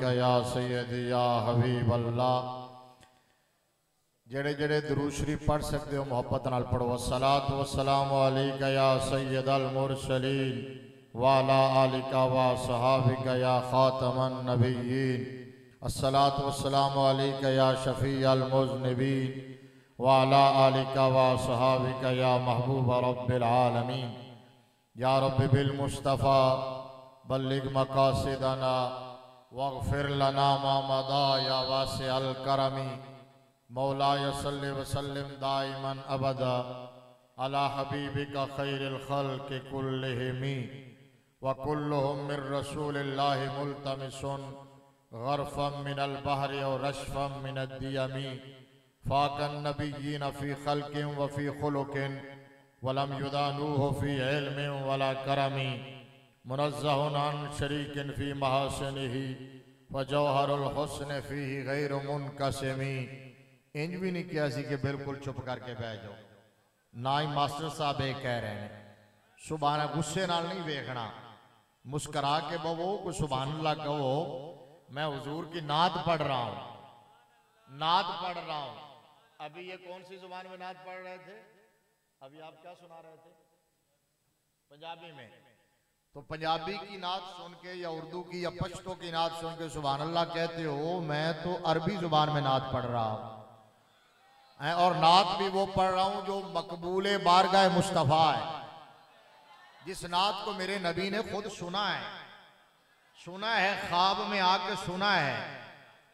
बिका या सैयदी या हबीब अल्लाह। जेड़े जेड़े दुरूद शरीफ पढ़ सकते हो मोहब्बत नाल पढ़ो। अस्सलातु वस्सलामु अलैका या सय्यदल मुरसलीन वाला आलिका व सहाबिका या खातमन नबिय्यीन। अस्सलातु वस्सलामु अलैका या शफीअल मुज़निबीन वाला आलिका व सहाबिका या महबूब रब्बिल आलमीन। या रब्बि बिल मुस्तफ़ा बल्लिग मकासिदना वग़फिर लना मा मदा या वासिअल करमी। मौलाया सल्लि व सल्लिम दाइमन अबदा अला हबीबिका खैरिल खल्क़ि कुल्लिहिमी व कुल्लुहुम मिन रसूलिल्लाहि मुल्तमिसुन गरफ़म मिनल बहरि व रशफ़म मिनद दियमी। फ़ाक़न नबिय्यीन फ़ी ख़ल्क़िन व फ़ी ख़ुलुक़िन वलम युदानूहु फ़ी इल्मिन वला करमी। मुनज़्ज़हुन अन शरीकिन फ़ी महासिनिही व जौहरुल हुस्न फ़ीही गैरु मुनक़सिमी। इंज भी नहीं किया सी कि बिल्कुल चुप करके बह जाओ, ना ही मास्टर साहब ये कह रहे हैं। सुभान गुस्से नाल नहीं देखना, मुस्करा के बवो, कोई सुभान अल्लाह कहो। मैं हुजूर की नात पढ़ रहा हूँ, नात पढ़ रहा हूँ। अभी ये कौन सी जुबान में नात पढ़ रहे थे? अभी आप क्या सुना रहे थे? पंजाबी में। तो पंजाबी की नात सुन के या उर्दू की या पश्तो की नात सुन के सुभान अल्लाह कहते हो। मैं तो अरबी जुबान में नात पढ़ रहा हूँ, और नात भी वो पढ़ रहा हूं जो मकबूले बारगाह मुस्तफ़ा है, जिस नात को मेरे नबी ने खुद सुना है। सुना है, ख्वाब में आके सुना है,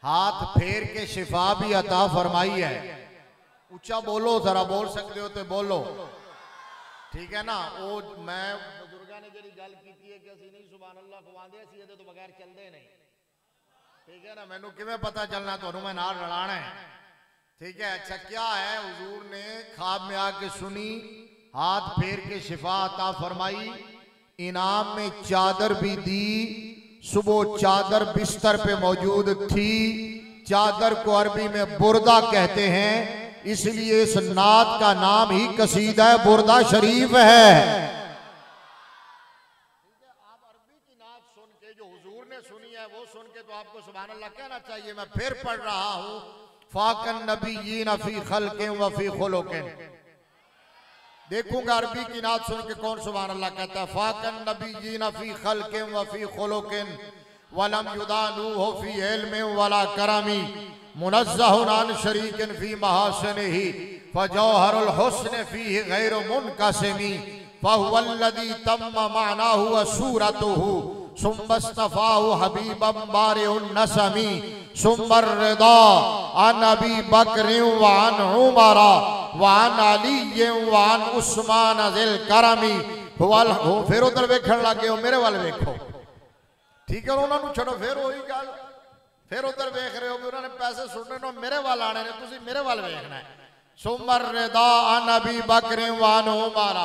हाथ फेर के शिफा भी अता फरमाई है। ऊंचा बोलो, जरा बोल सकते हो तो बोलो, ठीक है ना। वो मैं बुजुर्गा ने जी गल की है कि असं नहीं सुभान अल्लाह खवांदे, असीं इहदे तो बगैर चलते नहीं, ठीक है ना। मैनू किवें पता चलना तुहानू मैं नाल रलाना है, ठीक है। अच्छा, क्या है? हुजूर ने ख्वाब में आके सुनी, हाथ फेर के शिफा अता फरमाई, इनाम में चादर भी दी। सुबह चादर बिस्तर पे मौजूद थी। चादर को अरबी में बुर्दा कहते हैं, इसलिए इस नात का नाम ही कसीदा बुर्दा शरीफ है। आप अरबी की नात सुन के, जो हुजूर ने सुनी है वो सुन के तो आपको सुभान अल्लाह कहना चाहिए। मैं फिर पढ़ रहा हूं, फ़ाक़न नबिय्यीन फ़ी ख़ल्क़िन व फ़ी ख़ुलुक़िन। देखूंगा अरबी की नात सुन के कौन सुभान अल्लाह कहता है। फ़ाक़न नबिय्यीन फ़ी ख़ल्क़िन व फ़ी ख़ुलुक़िन वलम युदानूहु फ़ी इल्मिन वला करमी। मुनज़्ज़हुन अन शरीकिन फ़ी महासिनिही फ़जौहरुल हुस्न फ़ीही गैरु मुनक़सिमी। फ़हुवल्लज़ी तम्म मानाहु व सूरतुहु सुम्मस्तफ़ाहु हबीबम बारिउन नसमी। सुम्मर रिदा अन अबी बकर व अन उमर व अन अली व अन उस्मान ज़िल करमी। फिर उधर वेखण लगे हो, मेरे वाल वेखो, ठीक है। उन्होंने छोड़ो, फिर वही गल, फिर उधर वेख रहे हो कि उन्होंने पैसे सुनने नो मेरे वाल आने ने, तुसी मेरे वाल वेखना है। सुम्मर रिदा अन अबी बकर व अन उमर,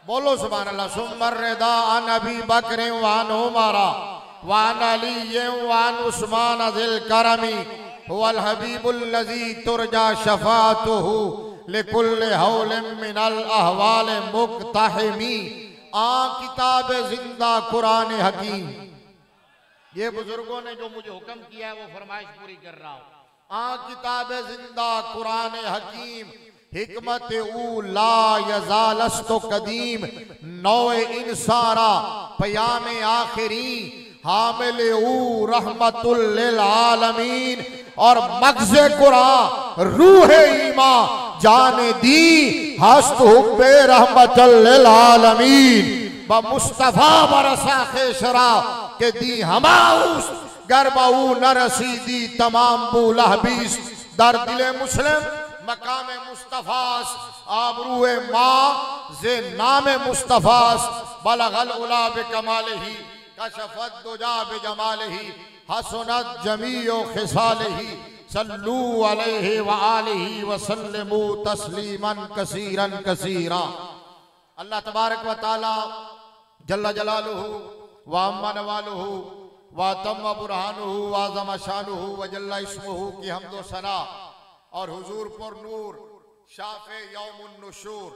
बोलो सुभान अल्लाह। सुम्मर रिदा अन अबी बकर व अन उमर वान अली वान उस्मान ज़िल करमी। हुवल हबीबुल लज़ी तुरजा शफ़ाअतुहु लिकुल्लि हौलिन मिनल अहवाल मुक़तहिमी। किताब जिंदा कुरान हकीम। ये बुजुर्गों ने जो मुझे हुक्म किया है वो फरमाइश पूरी कर रहा हूँ। किताब जिंदा कुरान हकीम, हिकमत ऊ ला यज़ालस्तो कदीम। नौए इंसारा पयाम आखिरी, हामिल ऊ रहमतुल लिल आलमीन। और मग़ज़े कुरान रूह ईमा जाने दी, हस्त हुब्बे रहमतुल लिल आलमीन। ब मुस्तफ़ा बरसा खेशरा के दी हमाउस गरबाऊ न रसीदी तमाम बुलहबीस। दर दिले मुस्लिम मकाम मुस्तफ़ास, आबरूए माँ जे नाम मुस्तफ़ास। बलगल उला बे कमालिही कशफत दुजा बे जमालिही हसनत जमीओ खिसालिही। सल्लू अलैहि व आलिही व सल्लिमू तस्लीमन कसीरन कसीरा। अल्लाह तबारक व तआला जल्ल जलालुहु व अम्मा नवालुहु व तम्म बुरहानुहु व अज़म शानुहु व जल्ल इस्मुहु की हम्दो सना। और हुजूर पर नूर शाफ़े यौमुन नुशूर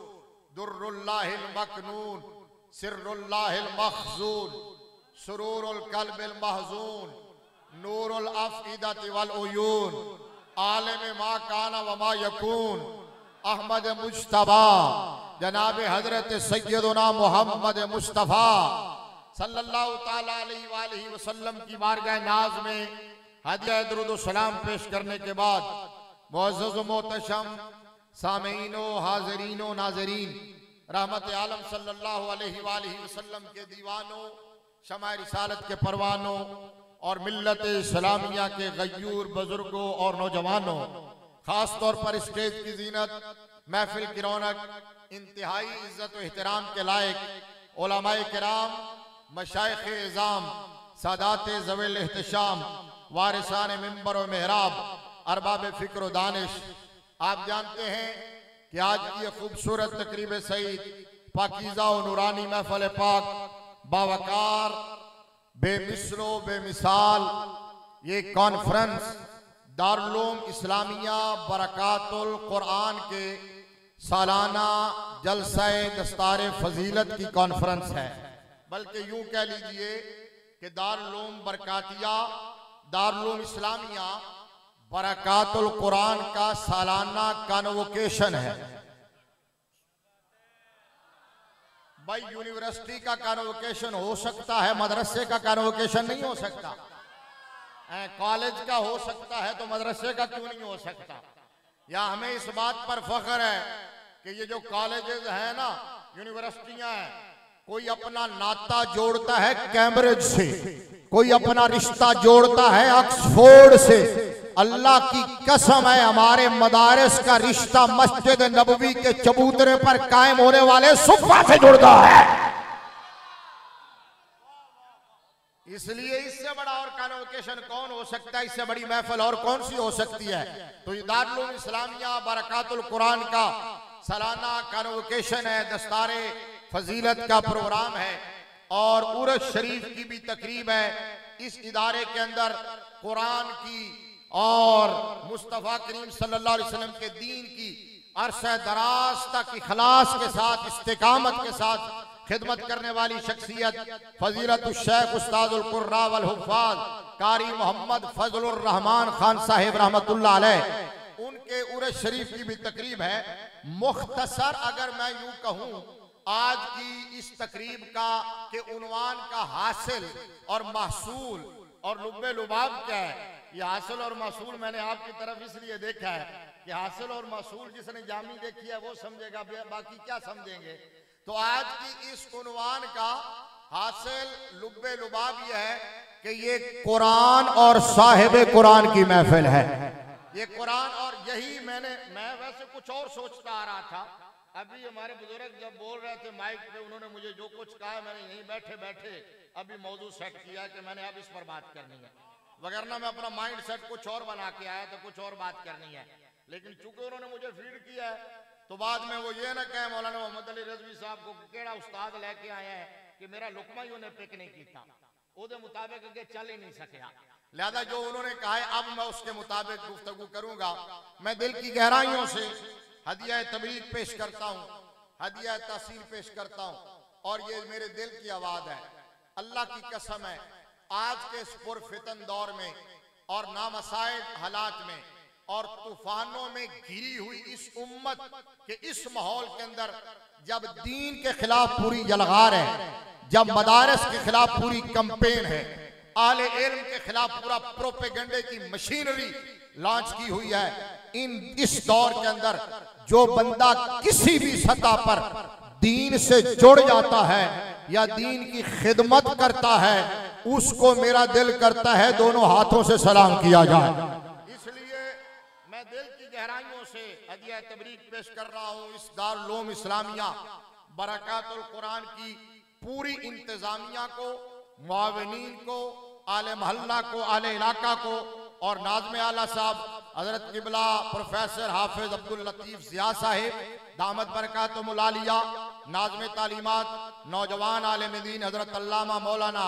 दुर्रुल्लाहिल मकनून सिर्रुल्लाहिल मखज़ून सुरूरुल क़ल्बिल महज़ून अफ़ईदति वल उयून, आलिम मा काना व मा यकून, अहमद मुज्तबा जनाब हजरत सैयदना मोहम्मद मुस्तफ़ा सल्लल्लाहु ताला अलैहि वसल्लम की बारगाह नाज में हदिया दुरूद सलाम पेश करने के बाद मुअज़्ज़ज़ व मोहतशम सामीनो हाज़रीनो नाज़रीन, रहमत आलम सल्लल्लाहु अलैहि वसल्लम के दीवानों, शमाए रिसालत के परवानों और मिल्लत इस्लामिया के गयूर बुजुर्गों और नौजवानों, खास तौर पर स्टेज की जीनत, महफिल की रौनक, इंतहाई इज्जत व एहतराम के लायक उलमाए किराम, मशाइख इज़ाम, सादात ज़वील एहतशाम, वारिसान मिंबर व मेहराब, अरबाब फ़िक्र व दानिश, आप जानते हैं कि आज की ये खूबसूरत तकरीब सईद, पाकीज़ा व नूरानी महफ़िल पाक, बावकार, बेमिसलो बेमिसाल ये कॉन्फ्रेंस दारुल उलूम इस्लामिया बरकातुल कुरान के सालाना जलसाए दस्तार फजीलत की कॉन्फ्रेंस है, बल्कि यूं कह लीजिए कि दारुल उलूम बरकातिया, दारुल उलूम इस्लामिया बरकातुल कुरान का सालाना कन्वोकेशन है। भाई यूनिवर्सिटी का कन्वोकेशन हो सकता है, मदरसे का कन्वोकेशन नहीं हो सकता। कॉलेज का हो सकता है तो मदरसे का क्यों नहीं हो सकता? या हमें इस बात पर फख्र है कि ये जो कॉलेजेस हैं ना, यूनिवर्सिटियां हैं, कोई अपना नाता जोड़ता है कैम्ब्रिज से, कोई अपना रिश्ता जोड़ता है ऑक्सफोर्ड से। अल्लाह की कसम है, हमारे मदारिस का रिश्ता मस्जिद नबवी के चबूतरे पर कायम होने वाले सुफ़ा से जुड़ता है। इसलिए इससे बड़ा और कन्वोकेशन कौन हो सकता है, इससे बड़ी महफिल और कौन सी हो सकती है? तो ये दारुल उलूम इस्लामिया बरकातुल कुरान का सालाना कन्वोकेशन है, दस्तारे फजीलत का प्रोग्राम है और उर्स शरीफ की भी तकरीब है। इस इदारे के अंदर कुरान की और मुस्तफ़ा करीम सल्लल्लाहु अलैहि वसल्लम के दीन की अरसा दराज तक इखलास के साथ, इस्तिकामत के साथ खिदमत करने वाली शख्सियत फजीलतुल शेख उस्तादुल कुर्रा वल हुफ़ाज़ कारी मोहम्मद फजलुर रहमान खान साहिब रहमतुल्लाह अलैह, उनके उर्स शरीफ की भी तकरीब है। मुख्तसर अगर मैं यूं कहूं, आज की इस तकरीब का के उन्वान का हासिल और महसूल और लुब्बे लुबाब क्या है? ये हासिल और महसूल मैंने आपकी तरफ इसलिए देखा है कि हासिल और महसूल जिसने जामी देखी है वो समझेगा, बाकी क्या समझेंगे। तो आज की इस उन्वान का हासिल लुब्बे लुबाब ये है कि ये कुरान और साहिब कुरान की महफिल है। ये कुरान और यही मैं वैसे कुछ और सोचता आ रहा था। अभी हमारे बुजुर्ग जब बोल रहे थे माइक पे, उन्होंने मुझे जो कुछ कहा मैंने यहीं बैठे बैठे अभी मौजू सेट किया कि मैंने अब इस पर बात करनी है, वगरना मैं अपना माइंड सेट कुछ और बना के आया तो कुछ और बात करनी है। लेकिन चूंकि उन्होंने मुझे फीड किया है तो बाद में वो ये ना कहे मौलाना मोहम्मद अली रज़वी साहब को केड़ा उस्ताद लेके आए हैं कि मेरा लुकमा ही उन्हें पिक नहीं किया, उसके मुताबिक आगे चल ही नहीं सकिया। लिहाजा जो उन्होंने कहा है अब मैं उसके मुताबिक गुफ्तगू करूंगा। मैं दिल की गहराइयों से हदिया तबरीक पेश करता हूँ, हदिया तहसील पेश करता हूँ और ये मेरे दिल की आवाज़ है। अल्लाह की कसम है, आज के इस पुरफितन दौर में और नामसाइब हालात में और तूफानों में घिरी हुई इस उम्मत के इस माहौल के अंदर, जब दीन के खिलाफ पूरी यलगार है, जब मदारस के खिलाफ पूरी कंपेन है, आले इल्म के खिलाफ पूरा प्रोपेगेंडे की मशीनरी लॉन्च की हुई है, इस दौर के अंदर जो बंदा किसी भी सतह पर दीन से जुड़ जाता है या दीन की खिदमत करता है, उसको मेरा दिल करता है दोनों हाथों से सलाम किया जाए। इसलिए मैं दिल की गहराइयों से हदिया तबरीक पेश कर रहा हूँ इस दारुल उलूम इस्लामिया बरकातुल कुरान की पूरी इंतजामिया को, मुआविनीन को, आले मोहल्ला को, आले इलाका को और नाज़िम आला साहब हजरत किबला प्रोफेसर हाफिज अब्दुल लतीफ ज़िया साहिब दामद बरकातुहुल आलिया, नाज़िम तालीमात नौजवान आलिम दीन हजरत अल्लामा मौलाना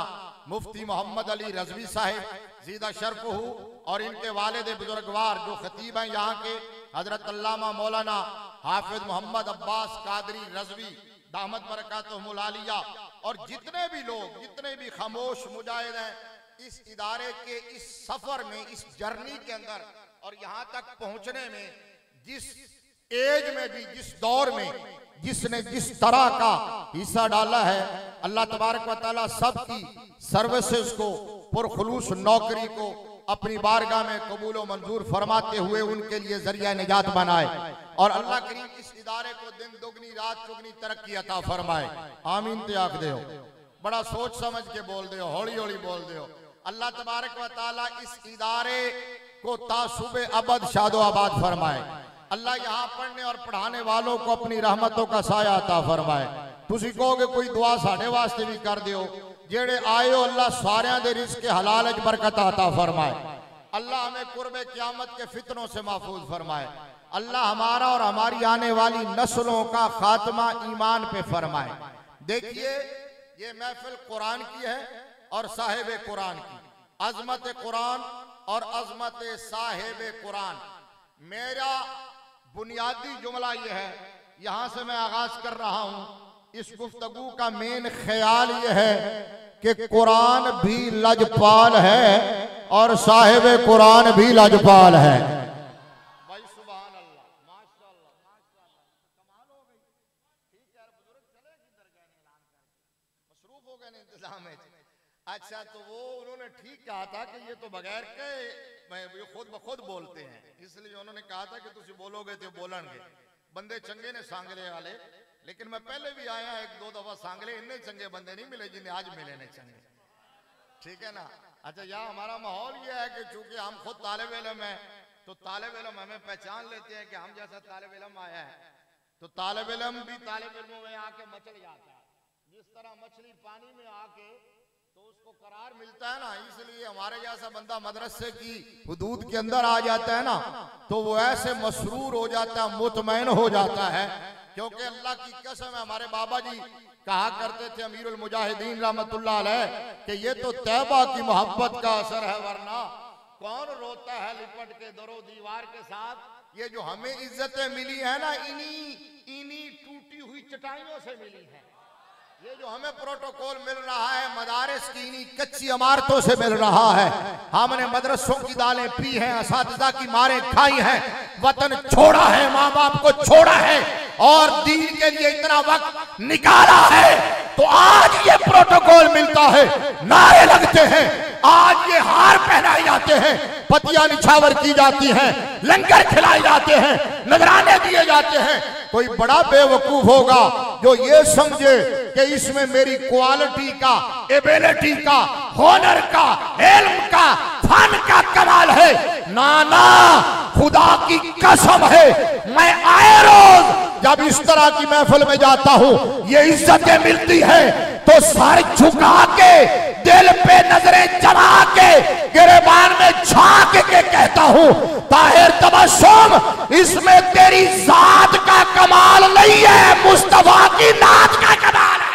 मुफ्ती मोहम्मद अली रज़वी साहिब ज़ीदा शर्फ़हू और इनके वालिद बुजुर्गवार जो खतीब हैं यहाँ के हजरत अल्लामा मौलाना हाफिज मोहम्मद अब्बास कादरी रज़वी दामद बरकातुहुल आलिया और जितने भी लोग, जितने भी खामोश मुजाहिद हैं, इस इदारे के इस सफर में, इस जर्नी के अंदर और यहाँ तक पहुँचने में, जिस एज में भी, जिस दौर में जिसने जिस तरह का हिस्सा डाला है, अल्लाह तबारक व तआला सबकी सर्विसेज को, पुरखुलूस नौकरी को अपनी बारगाह में कबूल व मंजूर फरमाते हुए उनके लिए जरिया निजात बनाए और अल्लाह करीम इस इदारे को दिन दुगनी रात चुगनी तरक्की अता फरमाए। आमीन ते आख दे हो। बड़ा सोच समझ के बोल दे हो, हौली हौली बोल दे हो। अल्लाह तबारक व तआला इस इदारे को तासुबे अबद शादो आबाद फरमाए। अल्लाह यहाँ पढ़ने और पढ़ाने वालों को अपनी रहमतों का साया अता फरमाए। तुसी कहोगे कोई दुआ साढ़े वास्ते भी कर दियो, जेड़े आए हो अल्लाह सारियां दे रिज़्क़ के हलाल च बरकत अता फरमाए। अल्लाह हमें कुर्बे क़यामत के फितनों से महफूज फरमाए। अल्लाह हमारा और हमारी आने वाली नस्लों का खात्मा ईमान पे फरमाए। देखिए, ये महफिल कुरान की है और साहिब कुरान की, अजमत कुरान और अजमत साहिब कुरान। मेरा बुनियादी जुमला यह है, यहां से मैं आगाज कर रहा हूं। इस गुफ्तगू का मेन ख्याल यह है कि कुरान भी लजपाल है और साहिब कुरान भी लजपाल है। भाई सुभान अल्लाह, माशाअल्लाह, माशाअल्लाह, कमाल हो गई। ठीक है बुजुर्ग, चले किधर गए, ऐलान करके मसरूफ हो गए इंतजाम में। अच्छा, तो वो उन्होंने ठीक कहा था कि ये तो बगैर के ये खुद ब खुद बोलते हैं, इसलिए उन्होंने कहा था कि तुम बोलोगे तो बोलेंगे। बंदे चंगे ने सांगले वाले, लेकिन मैं पहले भी आया एक दो दफा सांगले, इतने चंगे बंदे नहीं मिले जिन्हें आज मिले ने चंगे। ठीक है ना। अच्छा, यहाँ हमारा माहौल ये है कि चूंकि हम खुद तालिब इल्म है, तो तालिब इल्म हमें पहचान लेते हैं कि हम जैसा तालिब इल्म आया है, तो तालिब इल्म भी तालिब इल्मों में आके मचल जाता है। जिस तरह मछली पानी में आके तो उसको करार मिलता है ना, इसलिए हमारे जैसा बंदा मदरसे की हुदूद के अंदर आ जाता है ना, तो वो ऐसे मसरूर हो जाता है, मुतमैन हो जाता है। क्योंकि अल्लाह की कसम है, हमारे बाबा जी कहा करते थे अमीरुल मुजाहिदीन रहमतुल्लाह अलैह कि ये तो तैबा की मोहब्बत का असर है, वरना कौन रोता है लिपट के दरो दीवार के साथ। ये जो हमें इज्जतें मिली है ना, इन्हीं टूटी हुई चटाइयों से मिली है। ये जो हमें प्रोटोकॉल मिल रहा है मदारिस की इन्हीं कच्ची इमारतों से मिल रहा है। हमने मदरसों की दालें पी हैं, असातिज़ा की मारें खाई हैं, वतन छोड़ा है, माँ बाप को छोड़ा है और दीन के लिए इतना वक्त निकाला है, तो आज ये प्रोटोकॉल मिलता है, नारे लगते हैं, आज ये हार पहनाए जाते हैं, पतियां निछावर की जाती हैं, लंगर खिलाए जाते हैं, नजराने दिए जाते हैं। कोई बड़ा बेवकूफ होगा जो ये समझे कि इसमें मेरी क्वालिटी का, एबिलिटी का, होनर का, इल्म का, फन का कमाल है। ना ना, खुदा की कसम है, मैं आए रोज जब इस तरह की महफिल में जाता हूँ, ये इज्जतें मिलती है तो सर झुका के, दिल पे नजरें जमा के, गिरेबान में झांक के कहता हूँ, ताहिर तबस्सुम, इसमें तेरी जात का कमाल नहीं है, मुस्तफा की नात का कमाल है।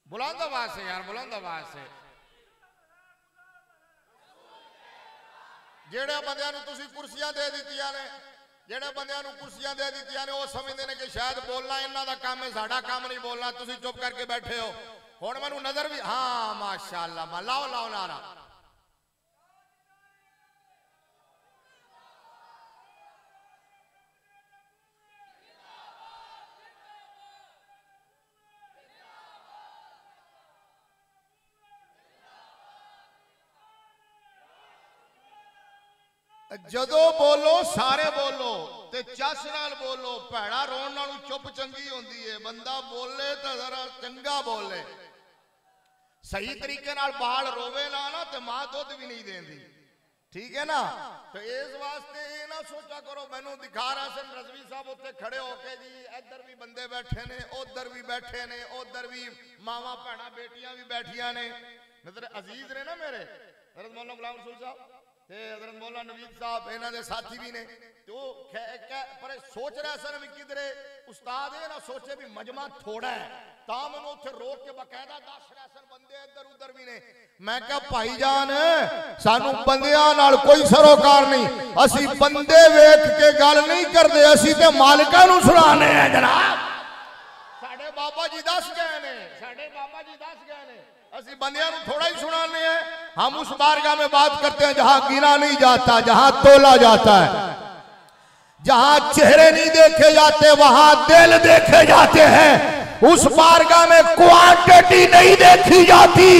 बुलंद आवाज से यार, बुलंद आवाज से। जेड़े बंदियां नूं तुसीं कुर्सियां दे दित्तियां ने, जेड़े बंदियां नूं कुर्सियां दे दित्तियां ने, वो समझदे ने कि शायद बोलना इन्हां दा काम है, साडा काम नहीं बोलना, तुसीं चुप करके बैठे हो। हुण मैनूं नजर भी, हाँ माशाअल्लाह, लाओ लाओ नारा। जदों बोलो सारे बोलो ते चस नाल बोलो, भैड़ा रोन नालों चुप चंगी होंदी है। बंदा बोले तो जरा चंगा बोले, सही तरीके नाल बाल रोवे ना ते मां दुध भी नहीं देंदी। ठीक है ना। तो इस वास्ते ये ना सोचा करो मैनू दिखा हसन रजवी साहब उत्ते खड़े होके जी इधर भी बंदे बैठे ने, उधर भी बैठे ने, उधर भी मावा भैणा बेटियां भी बैठिया ने। नजर अजीज ने ना मेरे हजरत मौलाना गुलाम रसूल साहब, हज़रत मौला नवीद साहब इन्हां दे साथी भी ने तो पर सोच रहा सन भी किधरे उस्ताद ये ना सोचे भी मजमा थोड़ा है ता मैनू उत्थे रोक के बकायदा दस रहा सन बंदे इधर उधर भी ने। मैं क्या भाईजान सानू बंदियां नाल कोई सरोकार नहीं, असी बंदे वेख के गल नहीं करते, असी ते मालिकां नू सुनाने हैं जनाब। साडे बाबा जी दस गए ने, साडे बाबा जी दस गए ने, असी बंदियां नू थोड़ा ही सुनाने हैं। हम उस बारगाह में बात करते हैं जहां गिना नहीं जाता, जहां तोला जाता है, जहां चेहरे नहीं देखे जाते वहां दिल देखे जाते हैं। उस बारगाह में क्वांटिटी नहीं देखी जाती,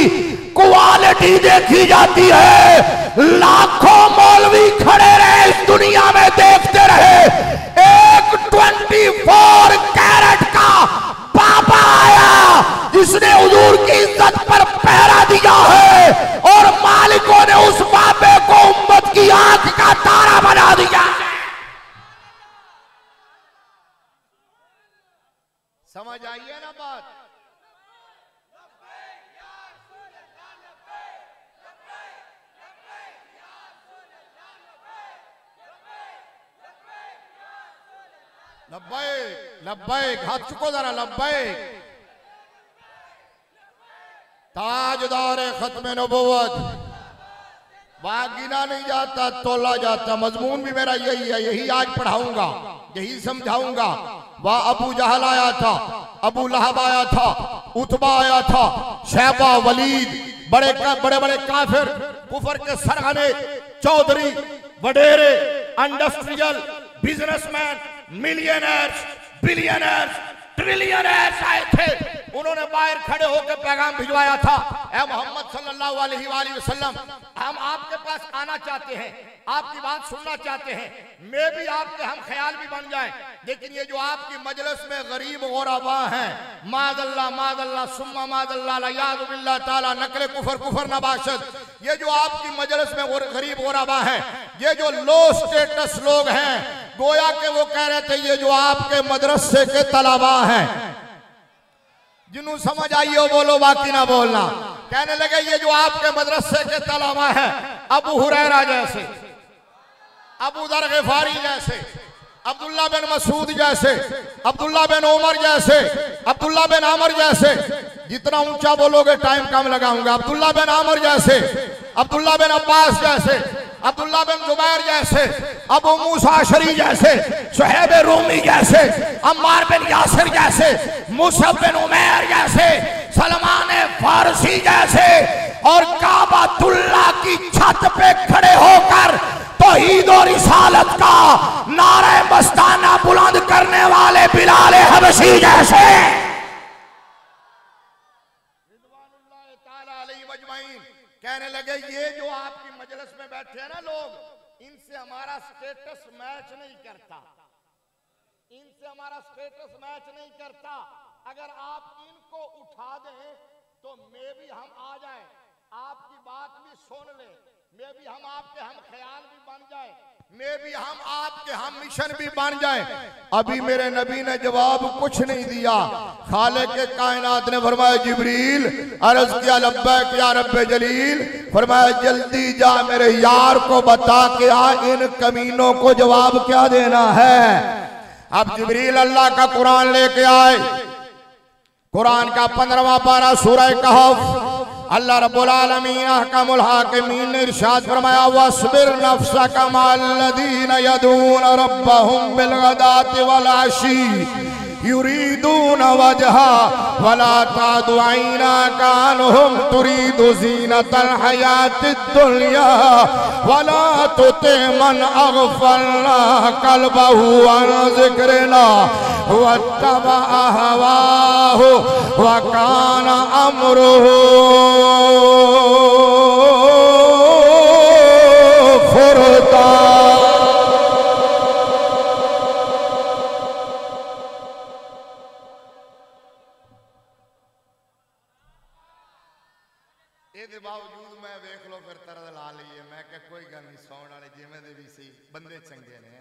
क्वालिटी देखी जाती है। लाखों मौलवी खड़े रहे इस दुनिया में देखते रहे, एक 24 कैरेट का बाबा आया जिसने हुजूर की इज्जत पर पहरा दिया है और मालिकों ने उस बाबे को उम्मत की आंख का तारा बना दिया। समझ आइए ना बात। लब्बैक लब्बैक, हाथ चुको जरा, लब्बैक। ताजदार खत्म नबुव्वत, वहां गिना नहीं जाता तोला जाता। मजमून भी मेरा यही है, यही आज पढ़ाऊंगा, यही समझाऊंगा। वह अबू जहल आया था, अबू लहब आया था, उतबा आया था, शैबा, वलीद, बड़े बड़े काफिर, कुफर के सरगने, चौधरी, वडेरे, industrial, businessman, millionaires, billionaires, trillionaires आए थे। उन्होंने बाहर खड़े होकर पैगाम भिजवाया था, ऐ मोहम्मद सल्लल्लाहु अलैहि वसल्लम, हम आपके पास आना चाहते हैं, आपकी बात सुनना चाहते हैं, मैं भी आपके हम ख्याल भी बन जाए। लेकिन ये जो आपकी मजलिस में गरीब गुरबा हैं, मादल्ला सुम्मा मादल्ला याद बिल्लाह ताला नकले कुफर कुफर नबाशत, ये जो आपकी मजलिस में गरीब गुरबा हैं, ये जो लो स्टेटस लोग हैं, गोया के वो कह रहे थे ये जो आपके मदरसे के तलबा हैं, जिन्हों समझ आई हो बोलो, बाकी ना बोलना। कहने लगे ये जो आपके मदरसे के तलबा है, अबू हुरैरा जैसे, अबू दर गिफारी जैसे, अब्दुल्ला बिन मसूद जैसे, अब्दुल्ला बिन उमर जैसे, अब्दुल्ला बिन आमर जैसे, जितना ऊंचा बोलोगे टाइम कम लगाऊंगा, अब्दुल्ला बिन आमर जैसे, अब्दुल्ला बिन अब्बास जैसे, अब्दुल्ला बिन जुबैर जैसे, अबू मूसा अशरी जैसे, सुहैब रूमी जैसे, अम्मार बिन यासिर जैसे, मुसअब बिन उमैर जैसे, सलमान फारसी जैसे, और काबातुल्लाह की छत पे खड़े होकर तौहीद और रिसालत का नारे मस्ताना बुलंद करने वाले बिलाल हबशी जैसे। कहने लगे ये जो आपकी मजलिस में बैठे हैं ना लोग, इनसे हमारा स्टेटस मैच नहीं करता, इनसे हमारा स्टेटस मैच नहीं करता। अगर आप इनको उठा दें तो मैं भी हम आ जाए, आपकी बात भी सुन ले, मैं भी हम आपके हम ख्याल भी बन जाए, मैं भी हम आपके हम मिशन भी बन जाए। अभी मेरे नबी ने जवाब कुछ नहीं दिया। खालिक के कायनात ने फरमाया जिब्रील, अर्ज किया लब्बैक या रब्बे जलील, फरमाया जल्दी जा मेरे यार को बता के आ इन कमीनों को जवाब क्या देना है। अब जिब्रील अल्लाह का कुरान लेके आए, कुरान का 15वां पारा सूरह कहफ। अल्लाह रब्बुल आलमीन अहकामुल हाकिमीन ने इरशाद फरमाया वस्बिर नफ्सका मल्लज़ीना यदून रब्बहुम बिल गदाति वल अशी युरीदून वजहा वला तादु ऐनाका अन्हुम तुरीदु ज़ीनतल हयातिद दुनिया वला तुति मन अग़फलना क़ल्बहु अन ज़िक्रिना वत्तबअ अहवाहु व काना अम्रुहु फुरता। ਇਹਦੇ ਬਾਵਜੂਦ ਮੈਂ ਵੇਖ ਲੋ ਫਿਰ ਤਰਦ ਲਾ ਲਈਏ। ਮੈਂ ਕਿਹਾ ਕੋਈ ਗੱਲ ਨਹੀਂ, ਸੌਣ ਵਾਲੇ ਜਿਵੇਂ ਦੇ ਵੀ ਸੀ ਬੰਦੇ ਚੰਗੇ ਨੇ।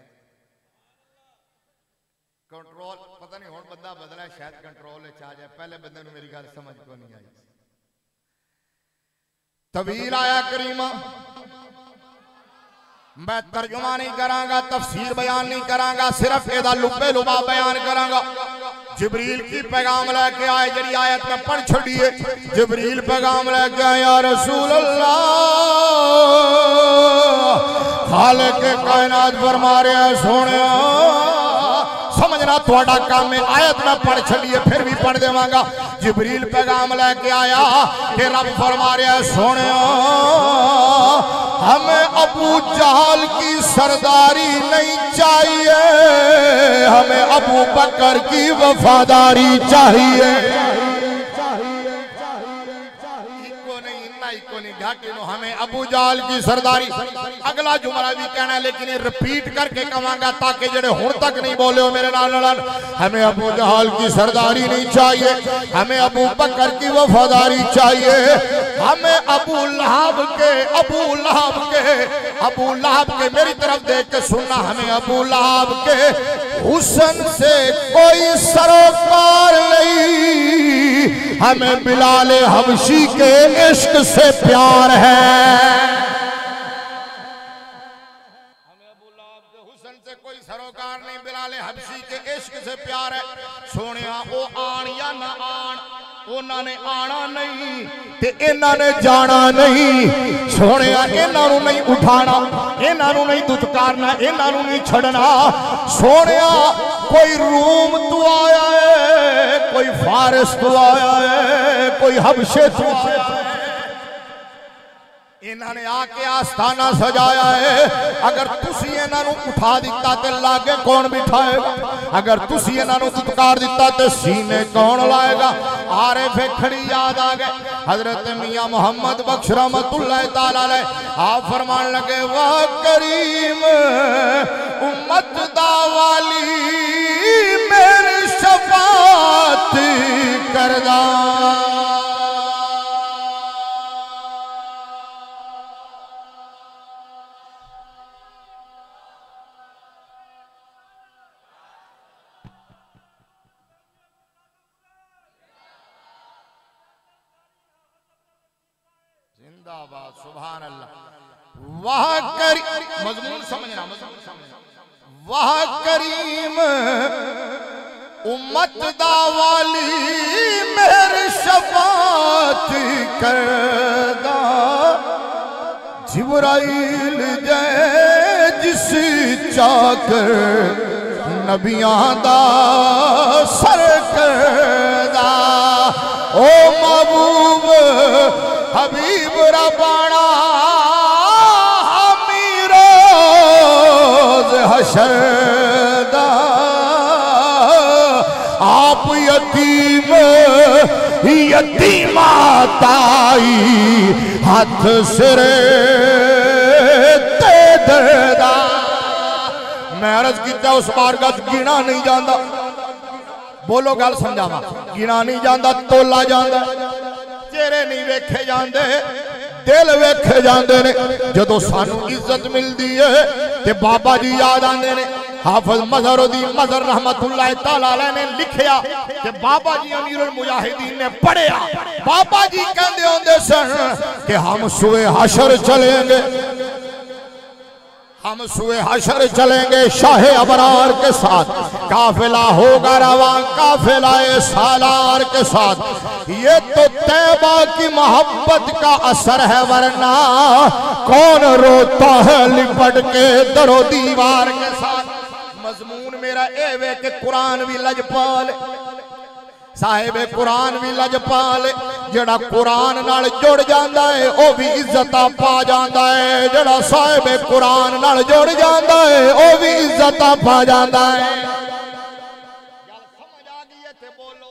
कंट्रोल पता नहीं हुण बंदा बदला, शायद कंट्रोल आ जाए। पहले बंदे नूं मेरी गल समझ को नहीं आई। तवील आया करीमा मैं तर्जुमा नहीं करांगा, तफसीर बयान नहीं करांगा, सिर्फ एदा लुबे लुबा बयान करांगा। जिब्रील की पैगाम लेके आए, जड़ी आयत में पढ़ छड़िए। जिब्रील पैगाम लेके आए, या रसूल अल्लाह, खालिक कायनात फरमा रहे हैं सोने समझना थोड़ा काम है। आयत में पढ़ छड़िए, फिर भी पढ़ देवांगा। जिब्रील पैगाम लेके आया कि रब फरमा रहे हैं सोने हमें अबू जहल की सरदारी नहीं चाहिए, हमें अबू बकर की वफादारी चाहिए। हमें अबू जहल की सरदारी। अगला जुमला भी कहना है, लेकिन रिपीट करके कहूंगा ताकि जेड़े हुण तक नहीं बोले हो मेरे नाल नाल। हमें अबू जहल की सरदारी नहीं चाहिए, हमें अबू बकर की वफादारी चाहिए, हमें अबू लहब के मेरी तरफ देख के सुनना, हमें अबू लहब के हुस्न से कोई सरोकार नहीं, हमें बिलाल हबशी के इश्क से प्यार है। हमें अबू लहब के हुस्न से कोई सरोकार नहीं, बिलाल हबशी के इश्क से प्यार है। सोनिया ओ आन या ना आन, उन्होंने आना नहीं ते इन्होंने जाना नहीं। सोनिया इन्हों नहीं उठाना, इन्हों नहीं दुत्कारना, इन्हों नहीं छड़ना। सोनिया कोई रूम तो आया है, कोई फारिस तो आया है, कोई हबशे तो आया है, इन्होंने आके आस्थाना सजाया है। अगर तुसी इन्हों उठा दिता तो लागे कौन बिठाएगा, अगर तुसी इन्हों दुत्कार दिता तो सीने कौन लाएगा। आरे फेखड़ी याद आ गए, हजरत मियां मोहम्मद बख्श रहमतुल्लाह तआला अलैह आप फरमान लगे, वाह करीम उम्मत दा वाली मेरी शफाअत करदा। जिंदाबाद, सुभान अल्लाह। वाह करीम, मजमून समझना, मजमून समझना। वाह करीम उम्मत दा वाली मेरी शफाअत करदा। जिब्राइल जै जिस चाकर नबियां दा सर करदा। ओ महबूब हबीब रबाना हमीरोज हशर दा। आप यतीम यतीमा ताई हाथ सिरे ते दरदा। मैं अर्ज किया उस बारगाह गिना नहीं जाता, बोलो गल समझावा, गिना नहीं जाता, तोला जाता, चेहरे नहीं वेखे जाते, दिल वेखे जाते ने। जदों सानू इज्जत मिलती है ते बाबा जी याद आते ने। हाफिज मजहरुद्दीन मजहर रहमतुल्लाह तआला अलैह ने लिखिया कि बाबा जी अमीरुल मुजाहिदीन ने पढ़िया, बाबा जी कहते होंदे सन कि हम सुए हशर चलेंगे, हम सुए हशर चलेंगे शाहे अबरार के साथ, काफिला होगा रवा काफिला सालार के साथ। ये तो तैबा की मोहब्बत का असर है, वरना कौन रोता है लिपट के दरो दीवार के साथ। मजमून मेरा ए वे कि कुरान भी लजपाल, साहिबे कुरान भी लजपाल, जड़ा कुरान नाल जुड़ जाता है वह भी इज्जत पा जाता है, जड़ा साहिबे कुरान नाल जुड़ जाता है वह भी इज्जत पा जाता है। समझ आ गई है, बोलो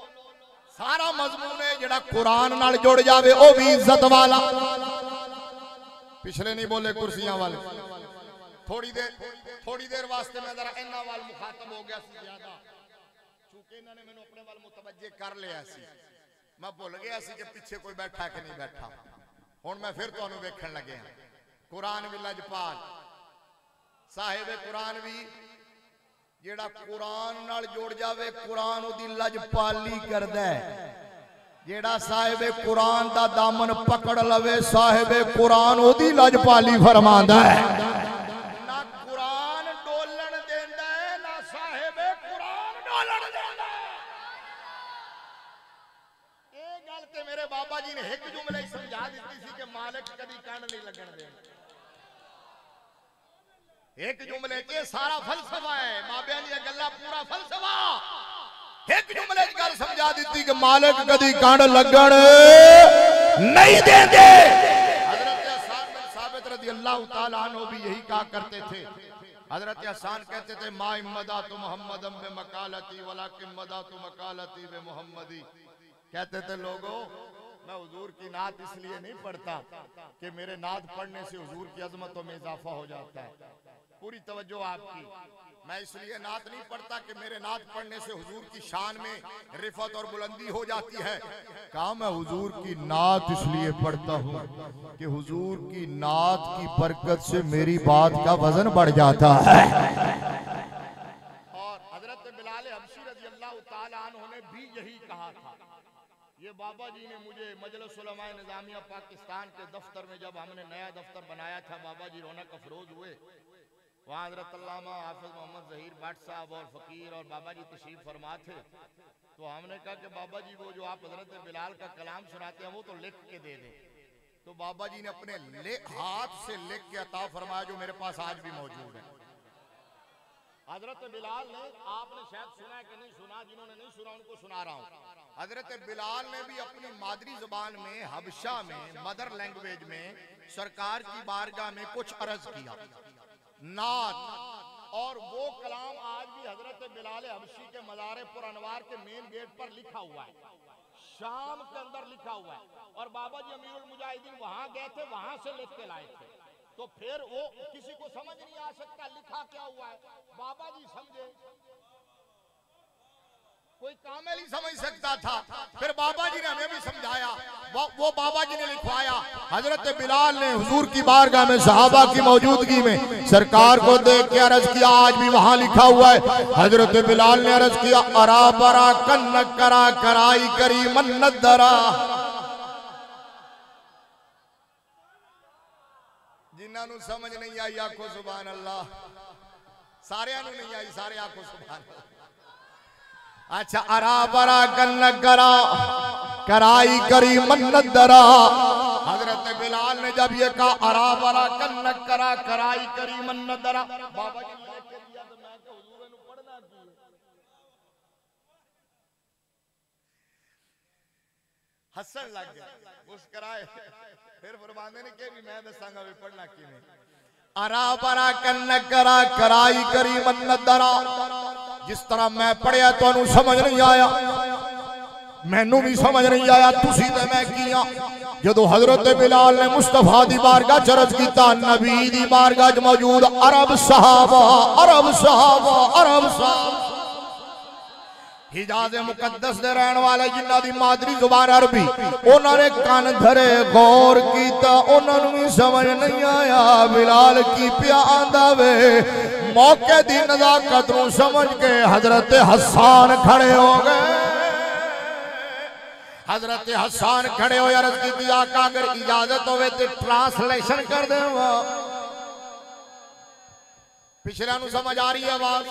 सारा मजमून है, जड़ा कुरान नाल जुड़ जावे वह भी इज्जत वाला। पिछले नहीं बोले कुर्सियां वाले, थोड़ी देर वास्ते मैं जरा इन्हां वाल मुखातब हो गया सी ज्यादा, चूंकि इन्होंने मैंने अपने वाल मुतवज्जे कर लिया सी, मैं भुल गया सी कि पीछे कोई बैठा कि नहीं बैठा। हुण मैं फिर तुहानूं वेखण लगे हां। कुरान भी लजपाल, साहिबे कुरान भी जेड़ा कुरान नाल जुड़ जावे कुरान उहदी लजपाली करदा है। जेड़ा साहिबे कुरान दा दामन पकड़ लवे साहिबे कुरान उहदी लजपाली फरमांदा है। कि मेरे बाबा जी ने एक जुमले समझा दी थी कि मालिक कभी कंड नहीं लगन दे। एक जुमले च सारा फलसफा है, बाबे दी गल्ला पूरा फलसफा। एक जुमले च गल समझा दी कि मालिक कभी कंड लगन नहीं देंदे। हजरत हसन बिन साबित रज़ी अल्लाह तआला अन्हु भी यही कहा करते थे। हजरत हसन कहते थे मा इम्मदा तु मुहम्मदम बे मकालती वलाकिन मदा तु मकालती बे मुहम्मदी। कहते थे लोगों, मैं हुजूर की नात इसलिए नहीं पढ़ता कि मेरे नात पढ़ने से हुजूर की अजमतों में इजाफा हो जाता है। पूरी तवज्जो आपकी। मैं इसलिए नात नहीं पढ़ता कि मेरे नात पढ़ने से हुजूर की शान में रिफत और बुलंदी हो जाती है। कहा मैं हुजूर की नात इसलिए पढ़ता हूँ कि हुजूर की नात की बरकत से मेरी बात का वजन बढ़ जाता है। और हजरत बिलाल हबशी रज़ी अल्लाह तआला अन्हु ने भी यही कहा था। ये बाबा जी ने मुझे मजलिस उलमाए निजामिया पाकिस्तान के दफ्तर में, जब हमने नया दफ्तर बनाया था, बाबा जी रौनक अफरोज हुए, वहाँ हजरत अल्लामा हाफिज मोहम्मद ज़हीर भट्ट साहब और फ़कीर और बाबा जी तशरीफ फरमा थे। तो हमने कहा कि बाबा जी वो जो आप हजरत बिलाल का कलाम सुनाते हैं वो तो लिख के दे दें। तो बाबा जी ने अपने हाथ से लिख के अता फरमाया, जो मेरे पास आज भी मौजूद है। हजरत बिलाल ने, आपने शायद सुना है कि नहीं सुना, जिन्होंने नहीं सुना उनको सुना रहा हूँ। हजरत बिलाल ने भी अपनी मादरी जुबान में, हबशा में, मदर लैंग्वेज में सरकार की बारगाह में कुछ अर्ज किया, नात। और वो कलाम आज भी हजरत बिलाल हबशी के मज़ारे पुर अनवार के मेन गेट पर लिखा हुआ है, शाम के अंदर लिखा हुआ है। और बाबा जी अमीरुल मुजाहिदीन वहां गए थे, वहां से लिख के लाए थे। तो फिर वो किसी को समझ नहीं आ सकता लिखा क्या हुआ है, बाबा जी समझे, कोई कामिल ही समझ सकता था। फिर बाबा जी ने हमें भी समझाया, वो बाबा जी ने लिखवाया। हजरत बिलाल ने हुजूर की बारगाह में सहाबा की मौजूदगी में सरकार को देख के अर्ज किया, आज भी वहां लिखा हुआ है। हजरत बिलाल ने अर्ज किया, अरा बरा कन्न करा कराई करी मन्नत दरा। जिन्होंने समझ नहीं आई आखो सुभान अल्लाह, सारे नहीं आई, सारे आखो सुभान अल्लाह। अच्छा, अरा बरा कन्न करा कराई करी मन्नत दरा। हजरत बिलाल ने जब ये कहा अरा बरा कन्न करा कराई करी मन्नत दरा, बाबा जी ने लिख दिया। तो मैं क्या हुजूर ने पढ़ना की हसन लग गया, मुस्कुराए। फिर फरमाने ने कि मैं दसांगा भी पढ़ना की नहीं। अरा बरा कन्न करा कराई करी मन्नत दरा। जिस तरह मैं पढ़िया तो समझ नहीं आया, मैनू भी समझ नहीं आया, तुसी ते मैं किया। जदों हजरत बिलाल ने मुस्तफा दी बारगाह च अर्ज कीता, नबी दी बारगाह च मौजूद अरब सहाबा, अरब सहाबा, अरब सहाबा, हिजाज मुकद्दस दे रहने वाले जिन्हां दी मादरी जुबान अरबी, उन्होंने कान धरे गौर कीता, उन्होंने भी समझ नहीं आया बिलाल की पिया आंदा वे। मौके दी नजाकत नूं समझ के हजरत हसन खड़े हो गए। हजरत हसन खड़े हो अर्ज की, आका अगर इजाजत होवे ते ट्रांसलेशन कर देवा। पिछले नूं समझ आ रही है आवाज?